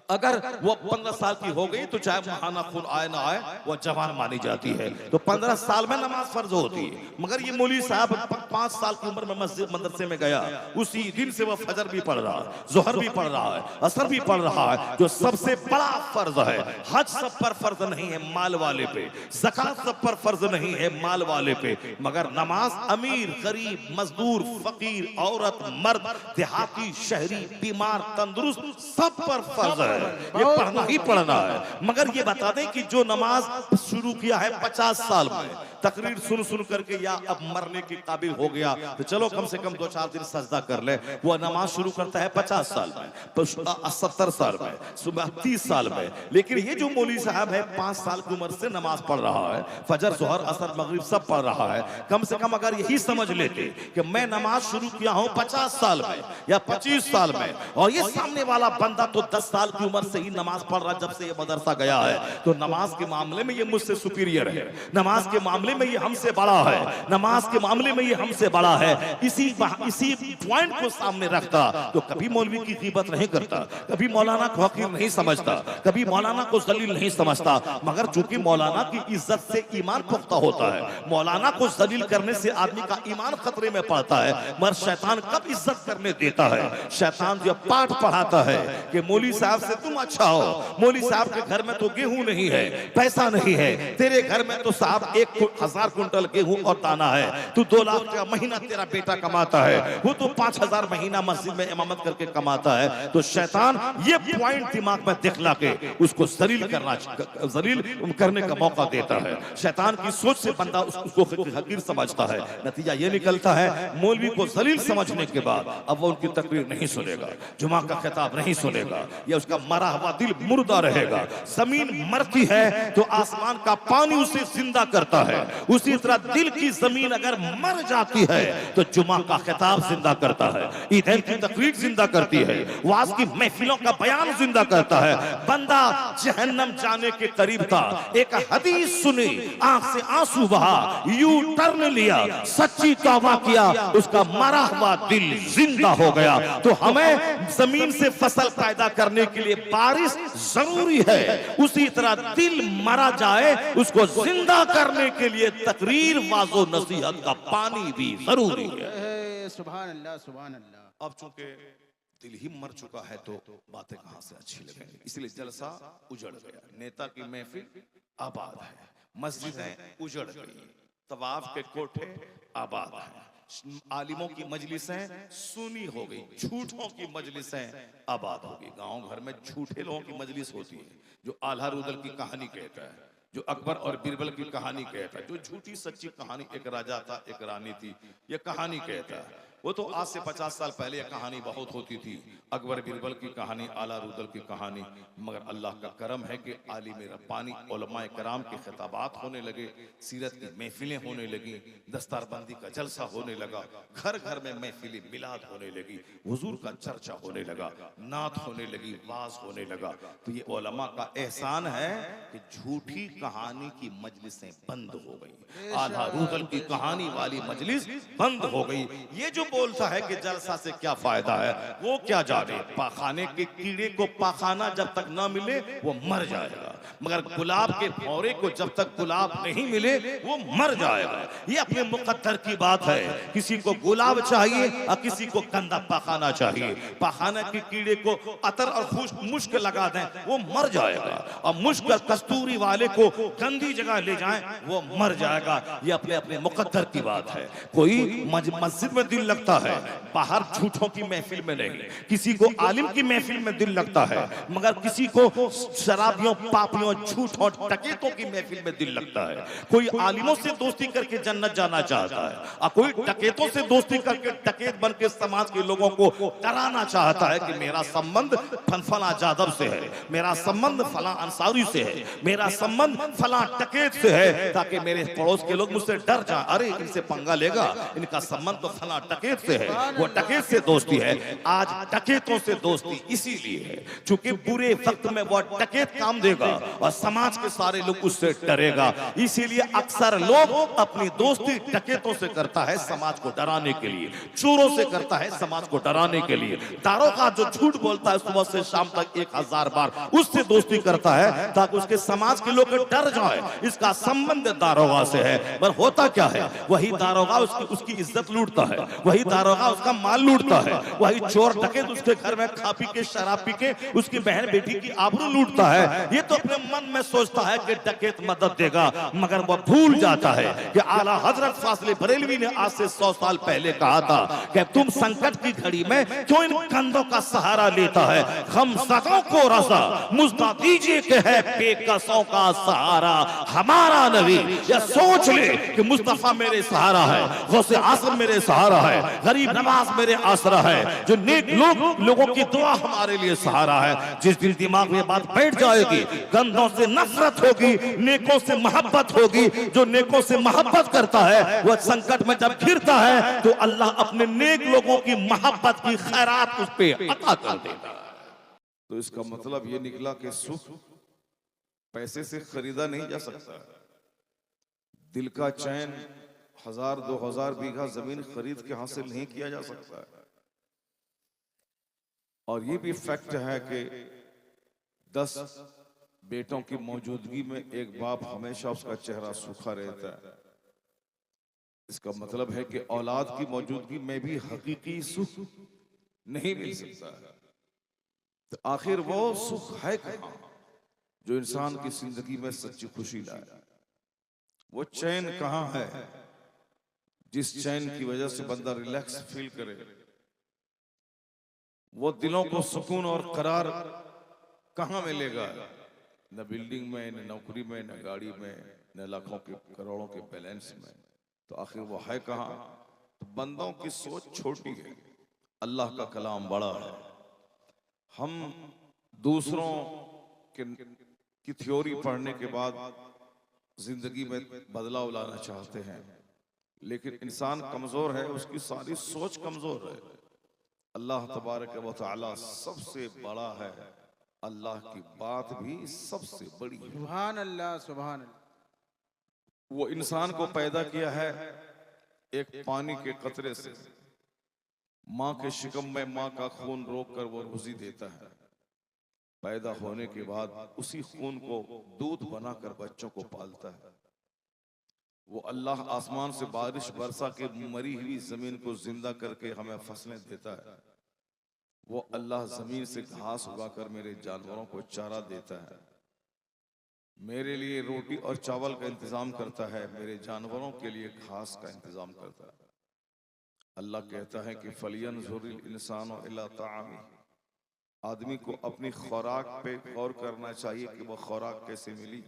अगर वो 15 साल की हो गई तो चाहे महाना खून आए ना आए वो जवान मानी जाती है। तो 15 साल में नमाज फर्ज होती है। मगर ये मौलवी साहब 5 साल की उम्र में मस्जिद मदरसे में गया, उसी दिन से वो फजर भी पढ़ रहा है, जोहर भी पढ़ रहा है, असर भी पढ़ रहा है, जो सबसे बड़ा फर्ज है। हज सब पर फर्ज नहीं है माल वाले पे, ज़कात सब पर फर्ज नहीं है माल वाले पे, मगर नमाज अमीर गरीब मजदूर फकीर औरत मर्द देहाती शहरी बीमार तंदुरुस्त सब पर फर्ज है। ये पढ़ना ही पढ़ना है। मगर ये बता दें कि जो नमाज शुरू किया है 50 साल में, तकरीर सुन सुन करके या अब मरने के काबिल हो गया तो चलो कम से कम 2-4 दिन सजदा कर ले, वो नमाज शुरू करता है 50 साल में, 70 साल में, सुबह 30 साल में। लेकिन ये जो मौलवी साहब है 5 साल की उम्र से नमाज पढ़ रहा है, फजर जोहर असर मगरिब सब पढ़ रहा है। कम से कम अगर यही समझ लेते कि मैं नमाज शुरू किया हूं 50 साल में या 25 साल में, और ये सामने वाला बंदा तो 10 साल की उम्र से ही नमाज पढ़ रहा जब से ये मदरसा गया है, तो नमाज के मामले में ये मुझसे सुपीरियर है, नमाज के मामले में ये हमसे बड़ा है, नमाज के मामले में ये हमसे बड़ा है। इसी पॉइंट को सामने रखता तो कभी मौलवी की ग़ीबत नहीं करता, कभी मौलाना को हकीर नहीं समझता, कभी मौलाना को जलील नहीं समझता। मगर चूंकि मौलाना की इज्जत से ईमान पुख्ता होता है, मौलाना को जलील करने से आदमी का ईमान खतरे में पड़ता है। मगर शैतान कब इज्जत करने देता है? शैतान जब पाठ पढ़ाता है कि मौलवी साहब से तुम अच्छा हो, मौलवी साहब के घर में तो गेहूं नहीं है, पैसा नहीं है, तेरे घर में तो साहब 1000 कुंटल गेहूं और दाना है, तू 2 लाख का महीना तेरा बेटा कमाता है, वो तो 5000 महीना मस्जिद में इमामत करके कमाता है। तो शैतान ये पॉइंट दिमाग में दिखला के उसको जलील करने का मौका देता है। शैतान की सोच से बंदा उसको हकीर समझता है। नतीजा ये निकलता है मौलवी को जलील समझने के बाद अब वो उनकी तकरीर नहीं सुनेगा, जुमा का खिताब नहीं सुनेगा, या उसका मरा हुआ दिल मुर्दा रहेगा। जमीन मरती है तो आसमान का पानी उसे जिंदा करता है, उसी तरह दिल की जमीन अगर मर जाती है तो जुमा का खिताब जिंदा करता है, ईद की तकरीर जिंदा करती है, वाज की महफिलों का बयान जिंदा करता है। बंदा जहन्नम जाने के करीब था, एक हदीस सुनी, आंख से आंसू बहा, यू टर्न लिया, सच्ची तौबा किया, उसका मरा हुआ दिल जिंदा हो गया। तो हमें जमीन से फसल पैदा करने के लिए बारिश जरूरी है, उसी तरह दिल मरा जाए उसको जिंदा करने के लिए तकरीर वाज़ो नसीहत का पानी भी जरूरी है। सुभान अल्लाह सुभान अल्लाह। अब चूंकि दिल ही मर चुका है तो बातें कहां से अच्छी लगेंगी। इसलिए जलसा उजड़ गया, नेता की महफिल आबाद है, मस्जिदें उजड़ गई, तवाफ के कोठे आबाद हैं, आलिमों की मजलिसें सुनी हो गई, झूठों की मजलिसें आबाद हो गई। गांव घर में झूठे लोगों की मजलिस होती है, जो आल्हा रुदल की कहानी कहता है, जो अकबर और बीरबल की कहानी कहता है, जो झूठी सच्ची कहानी, एक राजा था एक रानी थी, ये कहानी कहता है। वो तो आज से 50 साल पहले यह कहानी बहुत होती थी, अकबर बीरबल की कहानी, आला रुदल की कहानी। मगर अल्लाह का करम है कि आलिम रब्बानी उलमाए कराम के खिताबात होने लगे, सीरत की महफिलें होने लगी, दस्तारबंदी का जलसा होने लगा, घर घर में महफिल मिलाद होने लगी, हुजूर का चर्चा होने लगा, नात होने लगी, वाज होने लगा। तो ये उलमा का एहसान है कि झूठी कहानी की मजलिसें बंद हो गई, आला रुदल की कहानी वाली मजलिस बंद हो गई। ये जो बोलता है कि जलसा से क्या फायदा है, वो क्या जाने, पाखाने के कीड़े को पाखाना जब तक ना मिले वो मर जाएगा, मगर गुलाब के भौरे को जब तक गुलाब नहीं मिले वो मर जाएगा। ये अपने मुकद्दर की बात है, किसी को गुलाब चाहिए और किसी को गंदा पाखाना चाहिए। पाखाना के कीड़े को अतर और मुश्क लगा दें वो मर जाएगा, और मुश्क कस्तूरी वाले को गंदी जगह ले जाएं वो मर जाएगा। ये अपने अपने मुकद्दर की बात है। कोई मस्जिद में दिल लगता है, बाहर झूठों की महफिल में नहीं, किसी को आलिम की महफिल में दिल लगता है, मगर किसी को शराबियों, पापियों, झूठों, डकैतों की महफिल में दिल लगता है। कोई आलिमों से दोस्ती करके जन्नत जाना चाहता है, और कोई डकैतों से दोस्ती करके डकैत बन के समाज के लोगों को डराना चाहता है कि मेरा संबंध फला जादव से है, मेरा संबंध फला अंसारी से है, मेरा संबंध फला डकैत से है, ताकि मेरे पड़ोस के लोग मुझसे डर जाएं, अरे इनसे पंगा लेगा, इनका संबंध तो फला डकैत से है, वो डकैत से दोस्ती है। आज डकैतों से दोस्ती इसीलिए है क्योंकि बुरे वक्त में वो डकैत काम देगा और समाज के सारे लोग उससे डरेगा। इसीलिए अक्सर लोग अपनी दोस्ती डकैतों से करता है समाज को डराने के लिए, चोरों से करता है समाज को डराने के लिए, दारोगा जो झूठ बोलता है सुबह से शाम तक 1000 बार, उससे दोस्ती करता है ताकि उसके समाज के लोग डर जाए, इसका संबंध दारोगा से है। पर होता क्या है, वही दारोगा उसकी इज्जत लूटता है, वही दारोगा उसका माल लूटता है, वही चोर डकैत उसके घर में खा पी के शराब पी के उसकी बहन बेटी की आबरू लूटता है। ये तो अपने मन में सोचता है कि डकैत मदद देगा, मगर वो भूल जाता है कि आला हजरत फासले बरेलवी ने आज से 100 साल पहले कहा था कि तुम संकट की घड़ी में क्यों इन कंधों का सहारा लेता है, हम सदों को रसा मुझदा दीजिए कि है बेकसों का सहारा हमारा नबी। या सोच ले कि मुस्तफा मेरे सहारा है, गौसे आसम मेरे सहारा है, गरीब नवाज मेरे आसरा है, जो नेक लोगों की दुआ हमारे लिए सहारा है। जिस दिन दिमाग में बात बैठ जाएगी, गंदों से नफरत होगी, नेकों से मोहब्बत होगी, जो नेकों से मोहब्बत करता है वह संकट में जब घिरता है तो अल्लाह अपने नेक लोगों की मोहब्बत की खैरात उस पे अता कर देता है। तो इसका मतलब ये निकला कि सुख पैसे से खरीदा नहीं जा सकता, दिल का चैन 1000-2000 बीघा जमीन खरीद के हासिल नहीं किया जा सकता है। और ये भी फैक्ट है कि 10 बेटों की मौजूदगी में एक बाप हमेशा उसका चेहरा सूखा रहता है। इसका मतलब है कि औलाद की मौजूदगी में भी हकीकी सुख नहीं मिल सकता है। तो आखिर वो सुख है कहां जो इंसान की जिंदगी में सच्ची खुशी लाए? वो चैन कहां है जिस चैन की वजह से बंदा रिलैक्स फील करे? वो दिलों को सुकून और करार कहां मिलेगा? न बिल्डिंग में, न नौकरी में, न गाड़ी में, न लाखों के करोड़ों के बैलेंस में। तो आखिर वो है कहां? तो बंदों की सोच छोटी है, अल्लाह का कलाम बड़ा है। हम दूसरों की थ्योरी पढ़ने के बाद जिंदगी में बदलाव लाना चाहते हैं, लेकिन इंसान कमजोर है, उसकी सारी सोच कमजोर है। अल्लाह तबारक व तआला सबसे बड़ा है, अल्लाह की बात भी सबसे बड़ी है। सुभान अल्लाह, सुभान अल्लाह। वो इंसान को पैदा किया है एक पानी के कतरे से, माँ के शिकम में माँ का खून रोक कर वो रोजी देता है। पैदा होने के बाद उसी खून को दूध बनाकर बच्चों को पालता है। वो अल्लाह आसमान से बारिश बरसा के मरी हुई जमीन को जिंदा करके हमें फसलें देता है। वो अल्लाह जमीन से घास उगाकर मेरे जानवरों को चारा देता है, मेरे लिए रोटी और चावल का इंतजाम करता है, मेरे जानवरों के लिए घास का इंतजाम करता है। अल्लाह कहता है कि फलियंजुरिल इंसानु इला ताअमी, आदमी को अपनी खुराक पे गौर करना चाहिए कि वह खुराक कैसे मिली।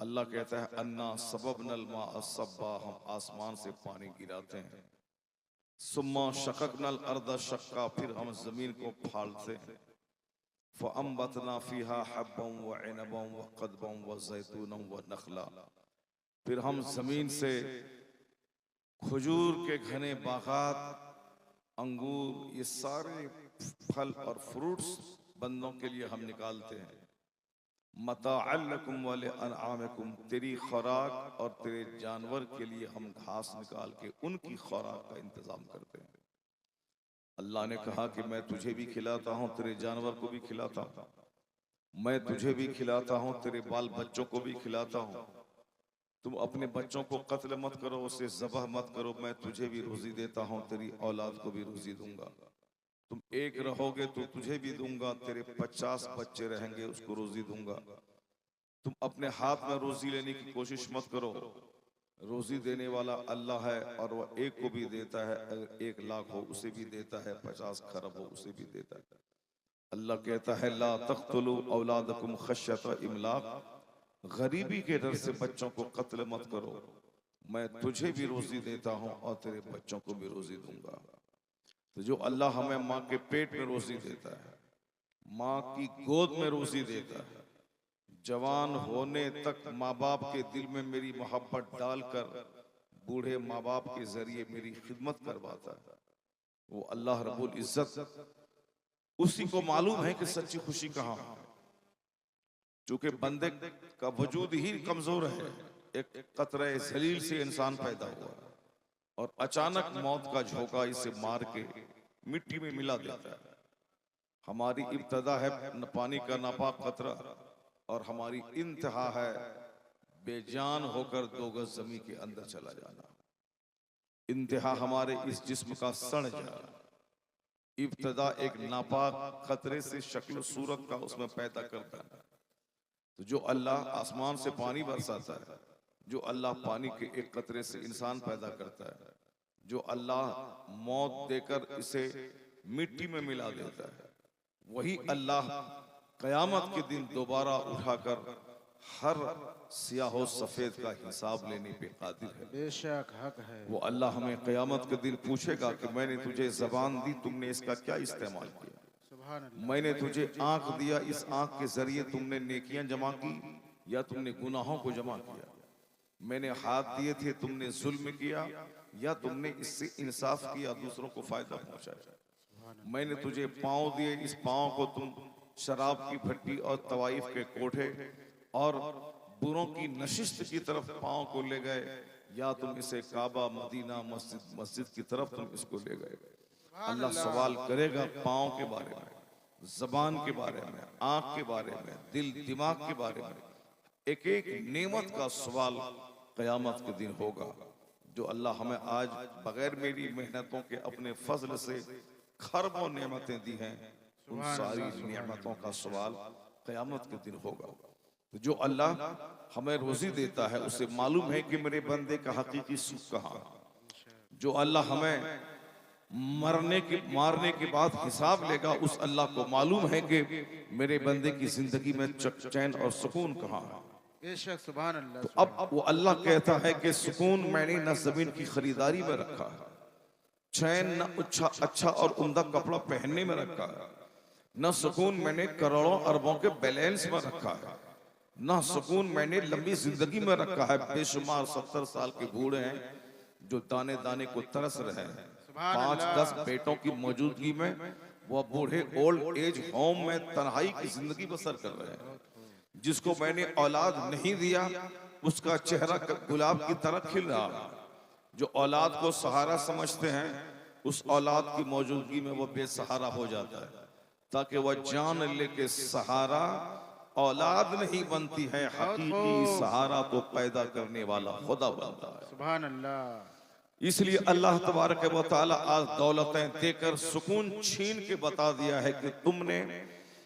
अल्लाह कहता है अन्ना सबबनल माअ सब्बा, हम आसमान से पानी गिराते हैं। सुम्मा शक़क़नल अर्द शक़्क़ा, फिर हम जमीन को फाड़ते हैं। फ़अंबतना फ़ीहा हब्बन व इनबन व क़दबन व ज़ैतूनन व नख़ला, फिर हम जमीन से खजूर के घने बागात, अंगूर, ये सारे फल और फ्रूट्स बंदों के लिए हम निकालते हैं। मताअल लकुम व लिअनआमिकुम, तेरी खुराक और तेरे जानवर के लिए हम घास निकाल के उनकी खुराक का इंतजाम करते हैं। अल्लाह ने कहा कि मैं तुझे भी खिलाता हूँ, तेरे जानवर को भी खिलाता हूँ, मैं तुझे भी खिलाता हूँ, तेरे बाल बच्चों को भी खिलाता हूँ। तुम अपने बच्चों को कत्ल मत करो, उसे ज़बह मत करो, मैं तुझे भी रोजी देता हूँ, तेरी औलाद को भी रोजी दूंगा। तुम एक रहोगे तो तुझे भी दूंगा, तेरे 50 बच्चे रहेंगे उसको रोजी दूंगा। तुम अपने हाथ में रोजी लेने की कोशिश मत करो, रोजी देने वाला अल्लाह है और वह एक को भी देता है, अगर 1 लाख हो उसे भी देता है, 50 खरब हो उसे भी देता है। अल्लाह कहता है ला तख्तुलू औलादकुम खश्यत इमलाक, गरीबी के डर से बच्चों को कत्ल मत करो, मैं तुझे भी रोजी देता हूँ और तेरे बच्चों को भी रोजी दूंगा। तो जो अल्लाह हमें माँ के पेट में रोजी देता है, माँ की गोद में रोजी देता है, जवान होने तक माँ बाप के दिल में मेरी मोहब्बत डालकर बूढ़े माँ बाप के जरिए मेरी खिदमत करवाता है, वो अल्लाह रब्बुल इज्जत, उसी को मालूम है कि सच्ची खुशी कहाँ है। चूंकि बंदे का वजूद ही कमजोर है, एक कतरे जलील से इंसान पैदा हुआ और अचानक मौत का झोंका इसे मार के मिट्टी में मिला देता है। हमारी इब्तदा है न पानी का नापाक कतरा और हमारी इंतहा है बेजान होकर 2 गज जमीन के अंदर चला जाना। इंतहा हमारे इस जिस्म का सड़ जाना। इब्तदा एक नापाक खतरे से शक्ल सूरत का उसमें पैदा करता है। तो जो अल्लाह आसमान से पानी बरसाता है, जो अल्लाह पानी के एक कतरे से इंसान पैदा करता है, जो अल्लाह मौत देकर इसे मिट्टी में मिला देता है, वही अल्लाह कयामत के दिन दोबारा उठाकर हर सियाहो सफेद का हिसाब लेने पे कादिर है। बेशक हक है। वो अल्लाह हमें कयामत के दिन पूछेगा कि मैंने तुझे जबान दी, तुमने इसका क्या इस्तेमाल किया? मैंने तुझे आंख दिया, इस आंख के जरिए तुमने नेकियां जमा की या तुमने गुनाहों को जमा किया? मैंने हाथ दिए थे, तुमने जुल्म किया या तुमने इससे इंसाफ किया, दूसरों को फायदा पहुंचाया? मैंने तुझे पांव दिए, इस पांव को तुम शराब की भट्टी और तवाइफ के कोठे और बुरों की नशिस्त की तरफ पांव को ले गए या तुम इसे काबा, मदीना, मस्जिद की तरफ तुम इसको ले गए? अल्लाह सवाल करेगा पांव के बारे में, जबान के बारे में, आंख के बारे में, दिल दिमाग के बारे में। एक एक नेमत का सवाल कयामत के दिन होगा। जो अल्लाह हमें आज बगैर मेरी मेहनतों के अपने फजल से खरबों नेमतें दी हैं, उन सारी नेमतों का सवाल कयामत के दिन होगा। तो जो अल्लाह हमें रोजी देता है उसे मालूम है कि मेरे बंदे का हकीकी सुख कहाँ है। जो अल्लाह हमें मारने के बाद हिसाब लेगा, उस अल्लाह को मालूम है कि मेरे बंदे की जिंदगी में चैन और सुकून कहाँ है। बेशक सुभान अल्लाह। तो अब वो अल्लाह कहता है कि सुकून मैंने न जमीन की खरीदारी में रखा है, चैन न अच्छा और उम्दा कपड़ा पहनने में रखा है, न सुकून मैंने करोड़ों अरबों के बैलेंस में रखा है, न सुकून मैंने लंबी जिंदगी में रखा है। बेशुमार 70 साल के बूढ़े हैं जो दाने दाने को तरस रहे हैं, 5-10 बेटों की मौजूदगी में वह बूढ़े ओल्ड एज होम में तन्हाई की जिंदगी बसर कर रहे हैं। जिसको मैंने औलाद नहीं दिया उसका चेहरा गुलाब की तरह खिल रहा है। जो औलाद को सहारा समझते हैं उस औलाद की मौजूदगी में वह बेसहारा हो जाता है, ताकि वह जान ले के सहारा औलाद नहीं बनती है, हकीकी सहारा तो पैदा करने वाला खुदा बनता है। सुभान अल्लाह। इसलिए अल्लाह तबारक व तआला आज दौलतें देकर सुकून छीन के बता दिया है कि तुमने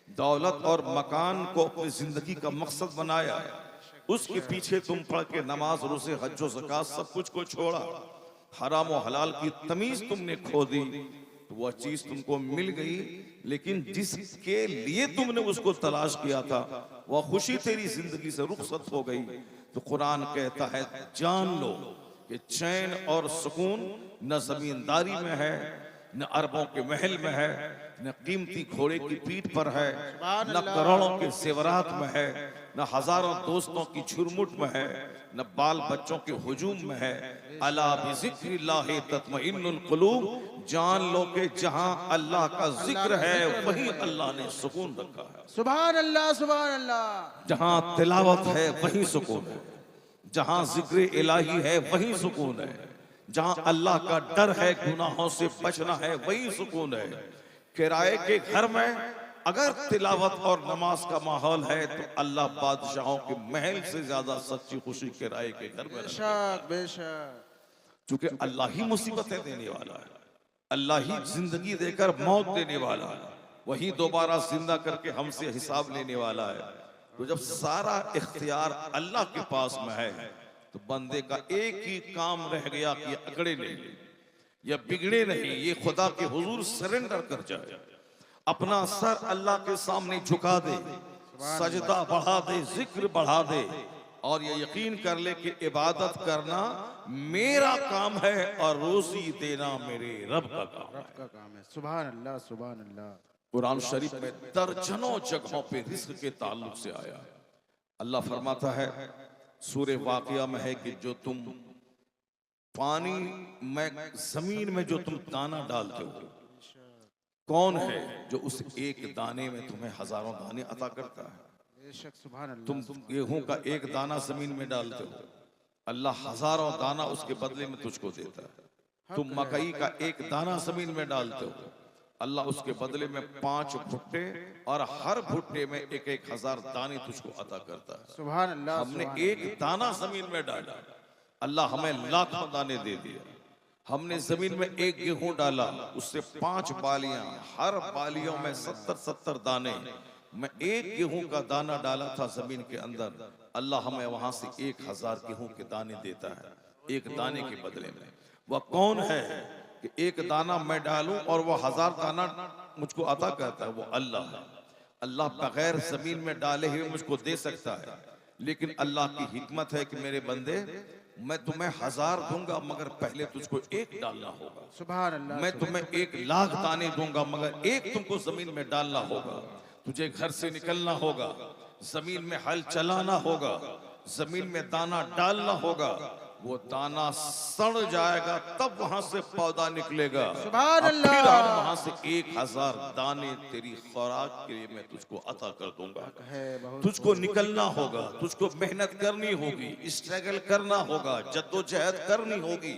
दौलत और मकान को अपनी जिंदगी का मकसद बनाया, उसके पीछे तुम पढ़ के नमाज रोजे हज ज़कात सब कुछ को छोड़ा, हराम और हलाल की तमीज तुमने खो दी, तो वह चीज तुमको मिल गई, लेकिन जिसके लिए तुमने उसको तलाश किया था वह खुशी तेरी जिंदगी से रुखसत हो गई। तो कुरान कहता है जान लो कि चैन और सुकून न जमींदारी में है, न अरबों के महल में है, न कीमती घोड़े की पीठ पर है, न करोड़ों के जेवरात में है, न हजारों दोस्तों की झुरमुट में है, न बाल बच्चों के हुजूम में है। अला बिज़िक्रिल्लाहि तत्मइन्नुल कुलूब, जान लो कि जहां अल्लाह का जिक्र है वहीं अल्लाह ने सुकून रखा है। सुभान अल्लाह, सुभान अल्लाह। जहां तिलावत है वहीं सुकून है, जहां जिक्र इलाही है वहीं सुकून है, जहां अल्लाह का डर है, गुनाहों से बचना है, वहीं सुकून है। किराए के घर में अगर तिलावत और नमाज का माहौल है तो अल्लाह बादशाहों के महल से ज्यादा सच्ची खुशी किराए के घर में। बेशक बेशक। क्योंकि अल्लाह ही मुसीबतें देने वाला है, अल्लाह ही जिंदगी देकर मौत देने वाला है, वही दोबारा जिंदा करके हमसे हिसाब लेने वाला है। तो जब सारा इख्तियार अल्लाह के पास में है तो बंदे का एक ही काम रह गया कि अगड़े नहीं या बिगड़े नहीं, ये खुदा के हुजूर सरेंडर कर जाए, अपना सर अल्लाह के सामने झुका दे, सजदा बढ़ा दे, जिक्र बढ़ा दे, और ये यकीन कर ले कि इबादत करना मेरा काम है और रोजी देना मेरे रब का काम है। सुभान अल्लाह, सुभान अल्लाह। कुरान शरीफ में दर्जनों जगहों पे रिस्क के ताल्लुक से आया है। अल्लाह फरमाता है सूरे वाक़िया में है कि जो तुम पानी में, जमीन में जो तुम दाना डालते हो, कौन है जो उस एक दाने में तुम्हें हजारों दाने अता करता है? बेशक, सुभान अल्लाह। तुम गेहूं का एक दाना जमीन में डालते हो, अल्लाह हजारों दाना उसके बदले में तुझको देता है। तुम मकई का एक दाना जमीन में डालते हो, अल्लाह उसके बदले में 5 भुट्टे और हर भुट्टे में 1-1 हजार दाने तुझको अता करता है। सुभान अल्लाह। हमने एक दाना जमीन में डाला, अल्लाह हमें लाखों दाने दे दिए। हमने जमीन में एक गेहूं डाला, उससे 5 बालियां, हर बालियों में 70-70 दाने। मैं एक गेहूं का दाना डाला था जमीन के अंदर, अल्लाह हमें वहां से 1000 गेहूं के दाने देता है एक दाने के बदले में। वह कौन है कि एक दाना मैं डालूं और वह 1000 दाना मुझको अता करता है? वो अल्लाह है। अल्लाह बगैर जमीन में डाले हुए मुझको दे सकता है, लेकिन अल्लाह की हिकमत है कि मेरे बंदे, मैं तुम्हें 1000 दूंगा मगर पहले तुझको एक डालना होगा। सुभान अल्लाह। मैं तुम्हें 1,00,000 दाने दूंगा मगर एक तुमको जमीन में डालना होगा। तुझे घर से निकलना होगा, जमीन में हल चलाना होगा, जमीन में दाना डालना होगा, वो दाना सड़ जाएगा तब वहां से पौधा निकलेगा। सुभान अल्लाह। फिर वहां से 1000 दाने तेरी खुराक के लिए मैं तुझको अता कर दूंगा। तुझको निकलना होगा, तुझको मेहनत करनी होगी, स्ट्रगल करना होगा, जद्दोजहद करनी होगी।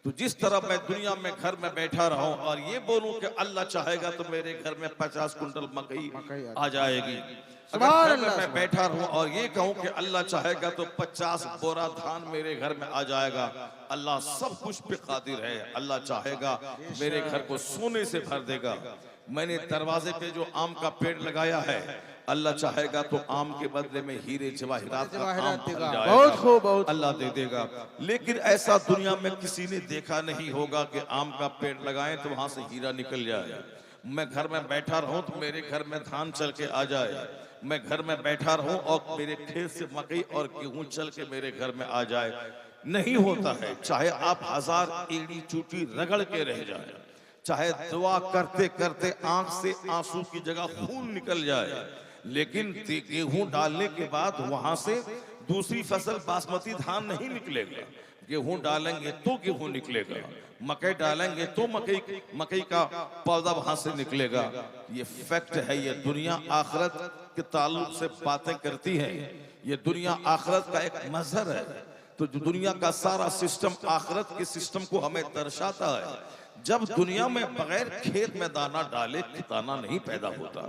तो जिस तरह मैं दुनिया में घर में बैठा रहा हूं और ये बोलूं कि अल्लाह चाहेगा तो मेरे घर में 50 कुंटल मकई आ जाएगी, अगर घर में मैं बैठा रहूं और ये कहूं कि अल्लाह चाहेगा तो 50 बोरा धान मेरे घर में आ जाएगा, अल्लाह सब कुछ पे कादिर है। अल्लाह चाहेगा मेरे घर को सोने से भर देगा। मैंने दरवाजे पे जो आम का पेड़ लगाया है, अल्लाह चाहेगा तो आम के बदले में हीरे जवाहरात का आम फल जाएगा। बहुत खूब, बहुत अल्लाह दे देगा। लेकिन ऐसा दुनिया में किसी ने देखा नहीं होगा कि आम का पेड़ लगाएं तो वहां से हीरा निकल जाए। मैं घर में बैठा रहूं तो मेरे घर में धान चल के आ जाए, मैं घर में बैठा रहूं और मेरे खेत से मकई और गेहूं चल के मेरे घर में आ जाए, नहीं होता है। चाहे आप 1000 एड़ी चूटी रगड़ के रह जाए, चाहे दुआ करते करते आंख से आंसू की जगह खून निकल जाए, लेकिन गेहूं डालने के बाद वहां से दूसरी फसल बासमती धान नहीं निकलेगा। गेहूं डालेंगे तो गेहूं निकलेगा, मकई डालेंगे तो मकई का पौधा वहां से निकलेगा। ये फैक्ट है। ये दुनिया आखिरत के ताल्लुक से बातें करती है। ये दुनिया आखिरत का एक मजहर है। तो जो दुनिया का सारा सिस्टम आखिरत के सिस्टम को हमें दर्शाता है। जब दुनिया में बगैर खेत में दाना डाले दाना नहीं पैदा होता।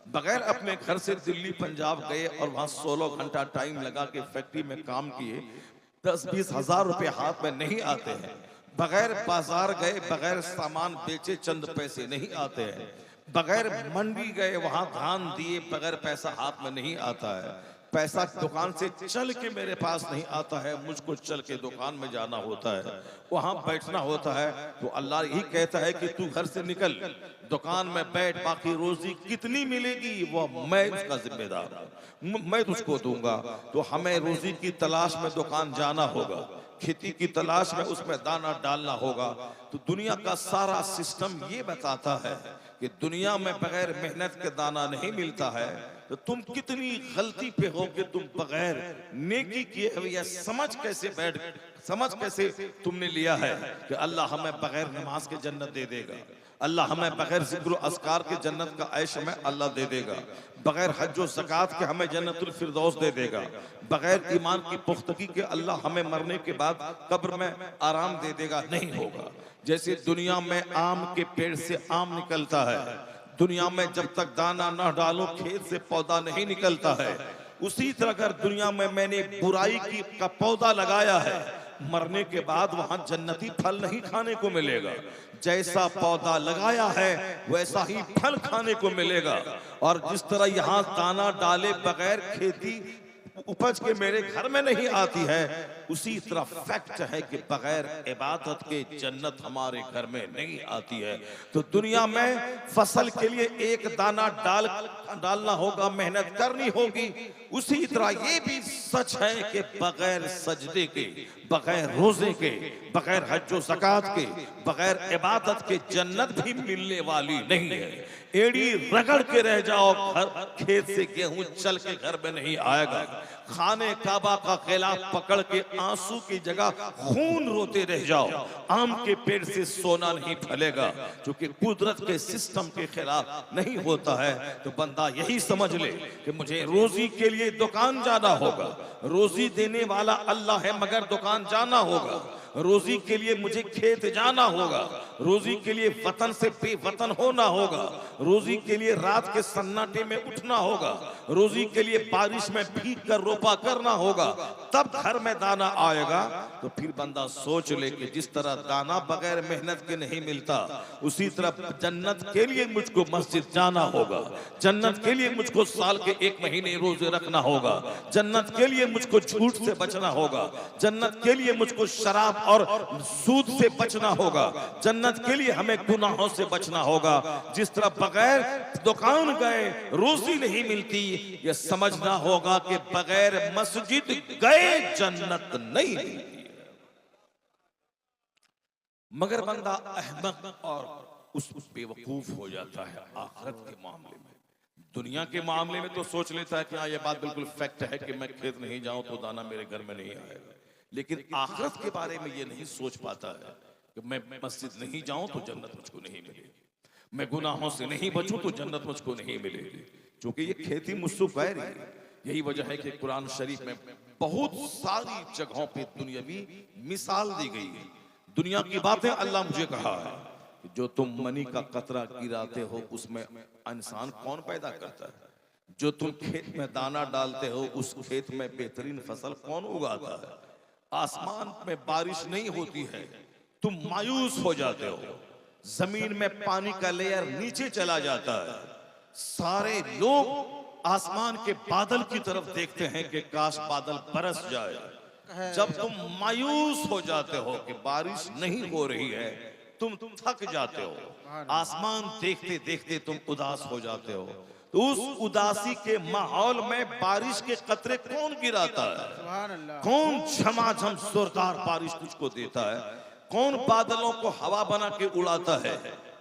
बगैर अपने घर से दिल्ली पंजाब गए और वहां 16 घंटा टाइम लगा के फैक्ट्री में काम किए, 10-20 हजार रुपए हाथ में नहीं आते हैं। बगैर बाजार गए, बगैर सामान बेचे चंद पैसे नहीं आते हैं। बगैर मंडी गए, वहां धान दिए बगैर पैसा हाथ में नहीं आता है। पैसा दुकान से चल के मेरे पास नहीं आता है, मुझको चल के दुकान में जाना होता है, वहां बैठना होता है। तो अल्लाह यही कहता है कि तू घर से निकल, दुकान में बैठ, बाकी रोजी कितनी मिलेगी वो मैं उसका जिम्मेदार हूं, मैं तुझको दूंगा। तो हमें रोजी की तलाश में दुकान जाना होगा, खेती की तलाश में उसमें दाना डालना होगा। तो दुनिया का सारा सिस्टम ये बताता है कि दुनिया में बगैर मेहनत के दाना नहीं मिलता है। तो तुम कितनी गलती पे हो कि तुम बगैर नेकी किए हुए या समझ कैसे तुमने लिया है कि अल्लाह हमें बगैर नमाज के जन्नत दे देगा, अल्लाह हमें बगैर जिक्र अस्कार के जन्नत का ऐश हमें अल्लाह दे देगा, बगैर हज व ज़कात के हमें जन्नतुल फिरदौस दे देगा, बगैर ईमान की पुख्तगी के अल्लाह हमें मरने के बाद कब्र में आराम दे देगा। नहीं होगा। जैसे दुनिया में आम के पेड़ से आम निकलता है, दुनिया में जब तक दाना न डालो खेत से पौधा नहीं निकलता है, उसी तरह अगर दुनिया में मैंने बुराई का पौधा लगाया है, मरने के बाद वहां जन्नती फल नहीं खाने को मिलेगा। जैसा पौधा लगाया है वैसा ही फल खाने को मिलेगा। और जिस तरह यहाँ दाना डाले बगैर खेती उपज के मेरे घर में नहीं आती है, उसी तरह फैक्ट है कि बगैर इबादत के जन्नत हमारे घर में नहीं आती है। तो दुनिया में फसल के लिए एक दाना डालना होगा, मेहनत करनी होगी। उसी तरह ये भी सच है कि बगैर सजदे के, बगैर रोजे के, बगैर हज व ज़कात के, बगैर इबादत के जन्नत भी मिलने वाली नहीं है। एड़ी रगड़ के रह जाओ, घर खेत से गेहूं चल के घर में नहीं आएगा। खाने काबा का खिलाफ पकड़ के आंसू की जगह खून रोते रह जाओ, आम के पेड़ से सोना नहीं फलेगा, क्योंकि कुदरत के सिस्टम के खिलाफ नहीं होता है। तो बंदा यही समझ ले कि मुझे रोजी के लिए दुकान जाना होगा, रोजी देने वाला अल्लाह है मगर दुकान जाना होगा। रोजी के लिए मुझे खेत जाना होगा, रोजी के लिए वतन से बेवतन होना होगा, रोजी के लिए रात के सन्नाटे में उठना होगा, रोजी के लिए बारिश में भीग कर रोपा करना होगा, तब घर में दाना आएगा। तो फिर बंदा सोच ले कि जिस तरह दाना बगैर मेहनत के नहीं मिलता, उसी तरह जन्नत के लिए मुझको मस्जिद जाना होगा, जन्नत के लिए मुझको साल के 1 महीने रोजे रखना होगा, जन्नत के लिए मुझको झूठ से बचना होगा, जन्नत के लिए मुझको शराब और सूद से बचना होगा, जन्नत के लिए हमें गुनाहों से बचना होगा। जिस तरह बगैर दुकान गए रोजी नहीं मिलती, यह समझना होगा कि बगैर मस्जिद गए जन्नत नहीं मिलती। मगर बंदा अहमक और उस बेवकूफ हो जाता है आखिरत के मामले में। दुनिया के मामले में तो सोच लेता है कि हाँ, यह बात बिल्कुल फैक्ट है कि मैं खेत नहीं जाऊं तो दाना मेरे घर में नहीं आएगा। लेकिन आखिरत के बारे में ये नहीं सोच पाता है कि मैं मस्जिद नहीं जाऊं तो जन्नत मुझको नहीं मिलेगी, मैं गुनाहों से नहीं बचूं तो जन्नत मुझको नहीं मिलेगी, क्योंकि ये खेती मुझसे गैर है। यही वजह है कि कुरान शरीफ में बहुत सारी जगहों पे दुनियावी मिसाल दी गई है। दुनिया की बातें अल्लाह मुझे कहा है कि जो तुम मनी का कतरा गिराते हो उसमें इंसान कौन पैदा करता है, जो तुम खेत में दाना डालते हो उस खेत में बेहतरीन फसल कौन उगाता है। आसमान में बारिश नहीं होती है, तुम मायूस हो जाते हो, जमीन में पानी का लेयर नीचे चला जाता है, सारे लोग आसमान के बादल की तरफ देखते हैं कि काश बादल बरस जाए। जब तुम मायूस हो जाते हो कि बारिश नहीं हो रही है, तुम थक जाते हो, आसमान देखते देखते तुम उदास हो जाते हो, तो उस उदासी के माहौल में बारिश के कतरे कौन गिराता है, कौन झमाझम जोरदार बारिश तुझको देता है, कौन बादलों को हवा बना के उड़ाता है,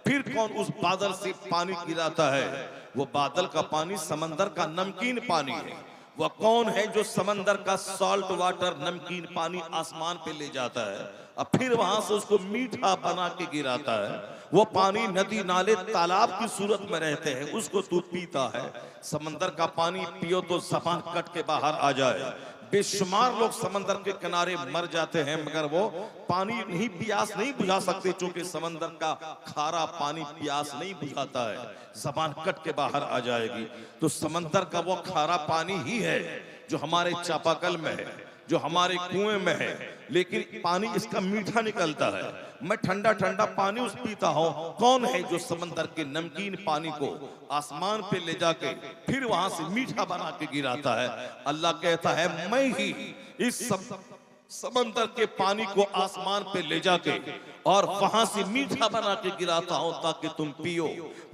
फिर कौन उस बादल से पानी गिराता है। वो बादल का पानी समंदर का नमकीन पानी है। वह कौन है जो समंदर का सॉल्ट वाटर नमकीन पानी आसमान पे ले जाता है और फिर वहां से उसको मीठा बना के गिराता है। वो पानी नदी नाले तालाब की सूरत में रहते हैं, उसको तू पीता है। समंदर का पानी पियो तो जबान कट के बाहर आ जाए। बेशुमार लोग समंदर के किनारे मर जाते हैं मगर वो पानी नहीं, प्यास नहीं बुझा सकते, क्योंकि समंदर का खारा पानी प्यास नहीं बुझाता है, जबान कट के बाहर आ जाएगी। तो समंदर का वो खारा पानी ही है जो हमारे चापाकल में है, जो हमारे कुएं में है, लेकिन पानी इसका मीठा निकलता है। मैं ठंडा ठंडा पानी उस पीता हूँ। कौन है जो समंदर के नमकीन पानी को आसमान पे ले जाके फिर वहां से मीठा बना के गिराता है? अल्लाह कहता है मैं ही इस समंदर के पानी को आसमान पे ले जाके और वहां से मीठा बना के गिराता हूं ताकि तुम पियो।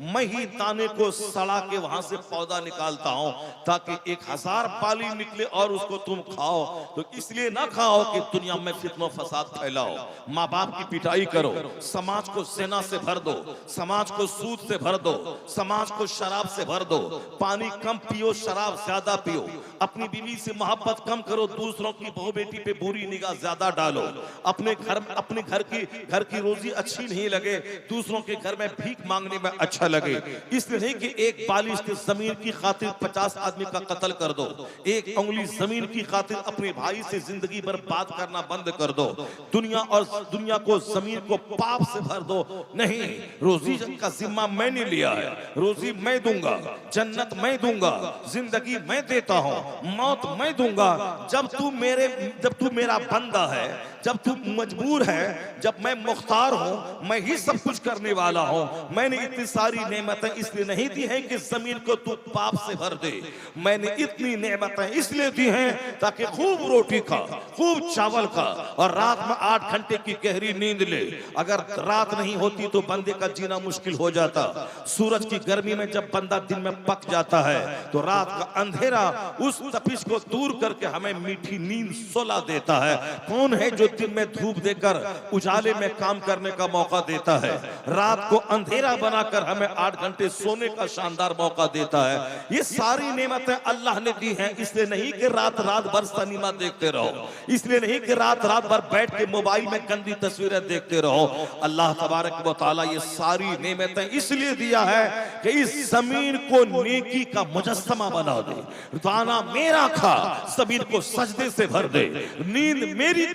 मैं ही दाने को सड़ा के वहां से पौधा निकालता हूं ताकि 1000 पाली निकले और उसको तुम खाओ। तो इसलिए ना खाओ कि दुनिया में फितना फसाद फैलाओ, माँ बाप की पिटाई करो, समाज को ज़िना से भर दो, समाज को सूद से भर दो, समाज को शराब से भर दो। पानी कम पियो, शराब ज्यादा पियो, अपनी बीवी से मोहब्बत कम करो, दूसरों की बहू बेटी पे बुरी निगाह ज्यादा डालो, अपने घर की रोजी अच्छी नहीं लगे, दूसरों के घर में भीख मांगने में अच्छा लगे। इसलिए नहीं कि एक बालिश की जमीन की खातिर 50 आदमी का कत्ल कर दो, एक उंगली जमीन की खातिर अपने भाई से जिंदगी भर बात करना बंद कर दो, दुनिया को जमीन को पाप से भर दो। नहीं, रोजी का जिम्मा मैंने लिया है, रोजी मैं दूंगा, जन्नत मैं दूंगा, जिंदगी मैं देता हूं, मौत मैं दूंगा। जब तू मेरा बंदा है, जब तू मजबूर है, जब मैं मुख्तार हूं, मैं ही सब कुछ करने वाला हूं। मैंने इतनी सारी नेमतें इसलिए नहीं दी हैं कि जमीन को तू पाप से भर दे, मैंने इतनी नेमतें इसलिए दी हैं ताकि खूब रोटी खा, खूब चावल खा और रात में 8 घंटे की गहरी नींद ले। अगर रात नहीं होती तो बंदे का जीना मुश्किल हो जाता। सूरज की गर्मी में जब बंदा दिन में पक जाता है तो रात का अंधेरा उस तपिश को दूर करके हमें मीठी नींद सुला देता है। कौन है जो दिन में धूप देकर उजाले में काम करने का मौका देता है, रात को अंधेरा बनाकर हमें 8 घंटे सोने का शानदार मौका देता है? ये सारी नेमतें अल्लाह ने दी हैं। इसलिए नहीं कि रात भर सिनेमा देखते रहो, इसलिए नहीं कि रात भर बैठ के मोबाइल में गंदी तस्वीरें देखते रहो। अल्लाह तबारक व तआला ये सारी नेमतें इसलिए दिया है कि इस जमीन को नेकी का मुजस्समा बना दे, दाना मेरा खा, जमीन को सजदे से भर दे, नींद मेरी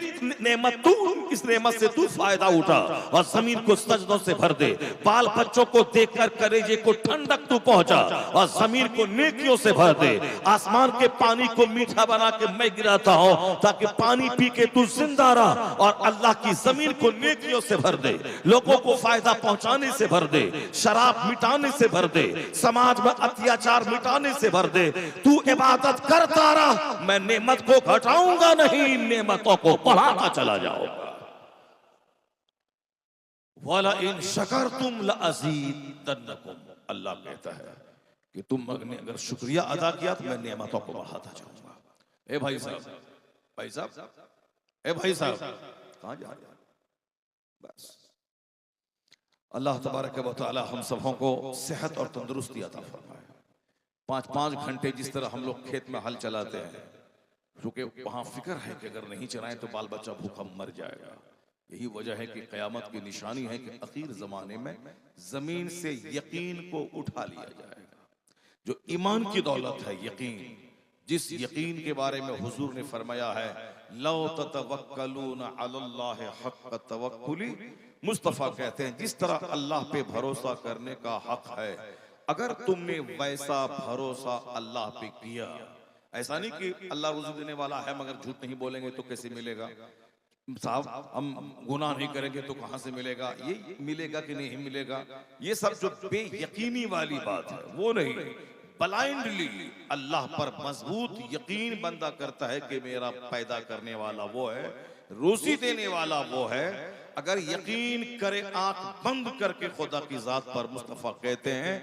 नेमत, तू इस नेमत से तू फायदा उठा और जमीन को सजदों से भर दे। बाल बच्चों को देखकर कलेजे को ठंडक तू पहुंचा और जमीन को नेकियों से भर दे। आसमान के पानी को मीठा बना के मैं गिराता हूं ताकि पानी पी के तू जिंदा रह, और अल्लाह की जमीन को नेकियों से भर दे, लोगों को फायदा पहुंचाने से भर दे, शराब मिटाने से भर दे, समाज में अत्याचार मिटाने से भर दे। तू इबादत करता रह, मैं नेमत को घटाऊंगा नहीं, नेमतों को बढ़ाता चला जाऊंगा। वाला इन शकरतुम लअज़ीदन्नकुम, अल्लाह कहता है कि तुम अगर शुक्रिया अदा किया तो मैं नेमतों को बढ़ाता जाऊंगा। ए भाई साहब, ए भाई साहब, कहां जा रहे हैं? बस अल्लाह तबारक व तआला हम सबों को सेहत और तंदुरुस्ती अता फरमाए। 5-5 घंटे जिस तरह हम लोग खेत में हल चलाते हैं, क्योंकि वहां फिक्र है कि अगर नहीं चलाएं तो बाल बच्चा भूखा मर जाएगा। यही वजह है कि क़यामत की निशानी है कि आखिर ज़माने में ज़मीन से यकीन को उठा लिया जाएगा। जो ईमान की दौलत है यकीन, जिस यकीन के बारे में हुजूर ने फरमाया है लौ ततवक्कलूना अलल्लाहि हक़्क़ तवक्कुली, मुस्तफ़ा कहते हैं जिस तरह अल्लाह पे भरोसा करने का हक है, अगर तुमने वैसा भरोसा अल्लाह पे किया, ऐसा नहीं कि अल्लाह रुज़्क़ देने वाला है मगर झूठ नहीं बोलेंगे तो कैसे मिलेगा, साहब हम गुनाह नहीं करेंगे तो कहां से मिलेगा, ये मिलेगा कि नहीं मिलेगा, ये सब जो बेयकीनी वाली बात है वो नहीं। ब्लाइंडली अल्लाह पर मजबूत यकीन बंदा करता है कि मेरा पैदा करने वाला वो है, रोजी देने वाला वो है। अगर यकीन करे आंख बंद करके खुदा की जात पर, मुस्तफा कहते हैं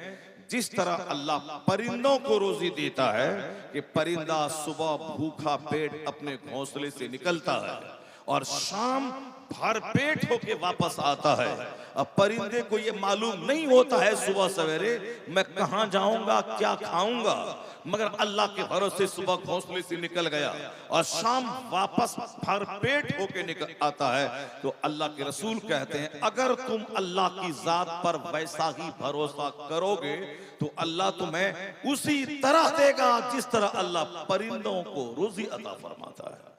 जिस तरह अल्लाह परिंदों को रोजी देता है कि परिंदा सुबह भूखा पेट अपने घोंसले से निकलता है और शाम भर पेट होके वापस आता है। अब परिंदे को ये मालूम नहीं होता है सुबह सवेरे मैं कहां जाऊंगा, क्या खाऊंगा, मगर अल्लाह के भरोसे सुबह घोंसले से निकल गया और शाम वापस भर पेट होके निकल आता है। तो अल्लाह के रसूल कहते हैं अगर तुम अल्लाह की जात पर वैसा ही भरोसा करोगे तो अल्लाह तुम्हें उसी तरह देगा जिस तरह अल्लाह परिंदों को रोजी अता फरमाता है।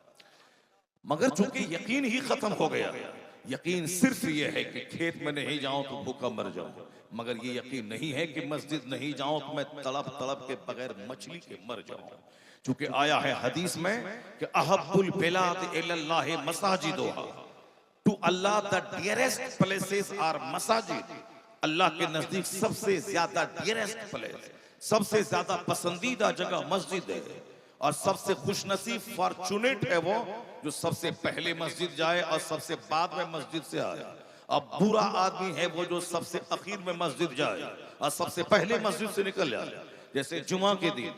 मगर चूंकि यकीन ही खत्म हो गया, यकीन सिर्फ ये है कि खेत में नहीं जाऊं तो भूखा मर जाऊं, मगर ये यकीन नहीं है कि मस्जिद नहीं जाऊं तो मैं तड़प तड़प के बगैर मछली के मर जाऊं। चूंकि आया है हदीस में कि अहब्बुल बिलाद इलल्लाहि मसाजिदुहा, to Allah the dearest places are मसाजिद। अल्लाह के नजदीक सबसे ज्यादा डियरेस्ट प्लेस, सबसे ज्यादा पसंदीदा जगह मस्जिद है। और सबसे खुशनसीब फॉर्चुनेट है वो जो सबसे पहले मस्जिद जाए और सबसे बाद में मस्जिद से आए। अब बुरा आदमी है वो जो सबसे आखिर में मस्जिद जाए और सबसे पहले मस्जिद से निकल जाए। जैसे जुमा के दिन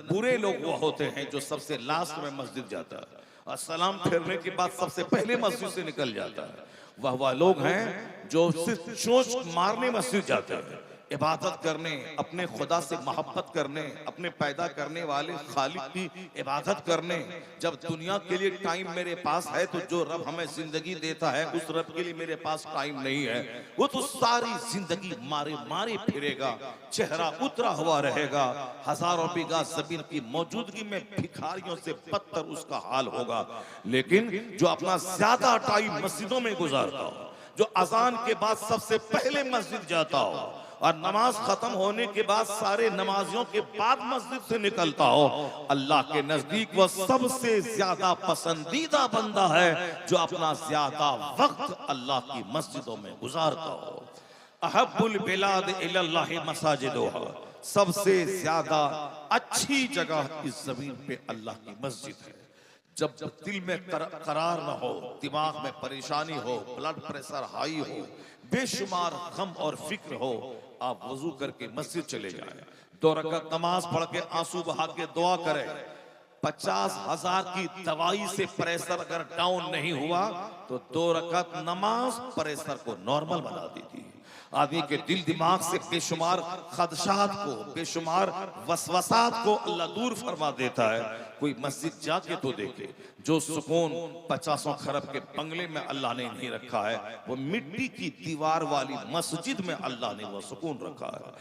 बुरे लोग वो होते हैं जो सबसे लास्ट में मस्जिद जाता है और सलाम फेरने के बाद सबसे पहले मस्जिद से निकल जाता है। वह लोग हैं जो सिर्फ चोंच मारने मस्जिद जाते हैं, इबादत करने, अपने खुदा से मोहब्बत करने, अपने पैदा करने वाले खालिक की इबादत करने। जब दुनिया के लिए टाइम मेरे पास है तो जो रब हमें जिंदगी देता है उस रब के लिए मेरे पास टाइम नहीं है। वो तो सारी जिंदगी मारे मारे फिरेगा, चेहरा उतरा हुआ रहेगा, हजारों बीघा जमीन की मौजूदगी में भिखारियों से बदतर उसका हाल होगा। लेकिन जो अपना ज्यादा टाइम मस्जिदों में गुजारता हो, जो अजान के बाद सबसे पहले मस्जिद जाता हो और नमाज खत्म होने के बाद सारे नमाजियों के बाद मस्जिद से निकलता हो, अल्लाह के नजदीक वह सबसे ज्यादा पसंदीदा बंदा है जो अपना ज्यादा वक्त अल्लाह की मस्जिदों में गुजारता हो। अहब्बुल बिलाद इलल्लाहि मसाजिदुहा, सबसे ज्यादा अच्छी जगह इस जमीन पे अल्लाह की मस्जिद है। जब दिल में करार न हो, दिमाग में परेशानी हो, ब्लड प्रेशर हाई हो, बेशुमार गम और फिक्र हो, आप वजू करके मस्जिद चले जाएं, 2 रकात नमाज पढ़ के आंसू बहा के दुआ करें। 50,000 की दवाई से प्रेशर अगर डाउन नहीं हुआ तो 2 रकात नमाज प्रेशर को नॉर्मल बना देती है। आदमी के दिल दिमाग से बेशुमार खदशात को, बेशुमार वसवसात को अल्लाह दूर फरमा देता है। कोई मस्जिद जाके तो देखे, जो सुकून 50 खरब के बंगले में अल्लाह ने नहीं रखा है, वो मिट्टी की दीवार वाली मस्जिद में अल्लाह ने वो सुकून रखा है।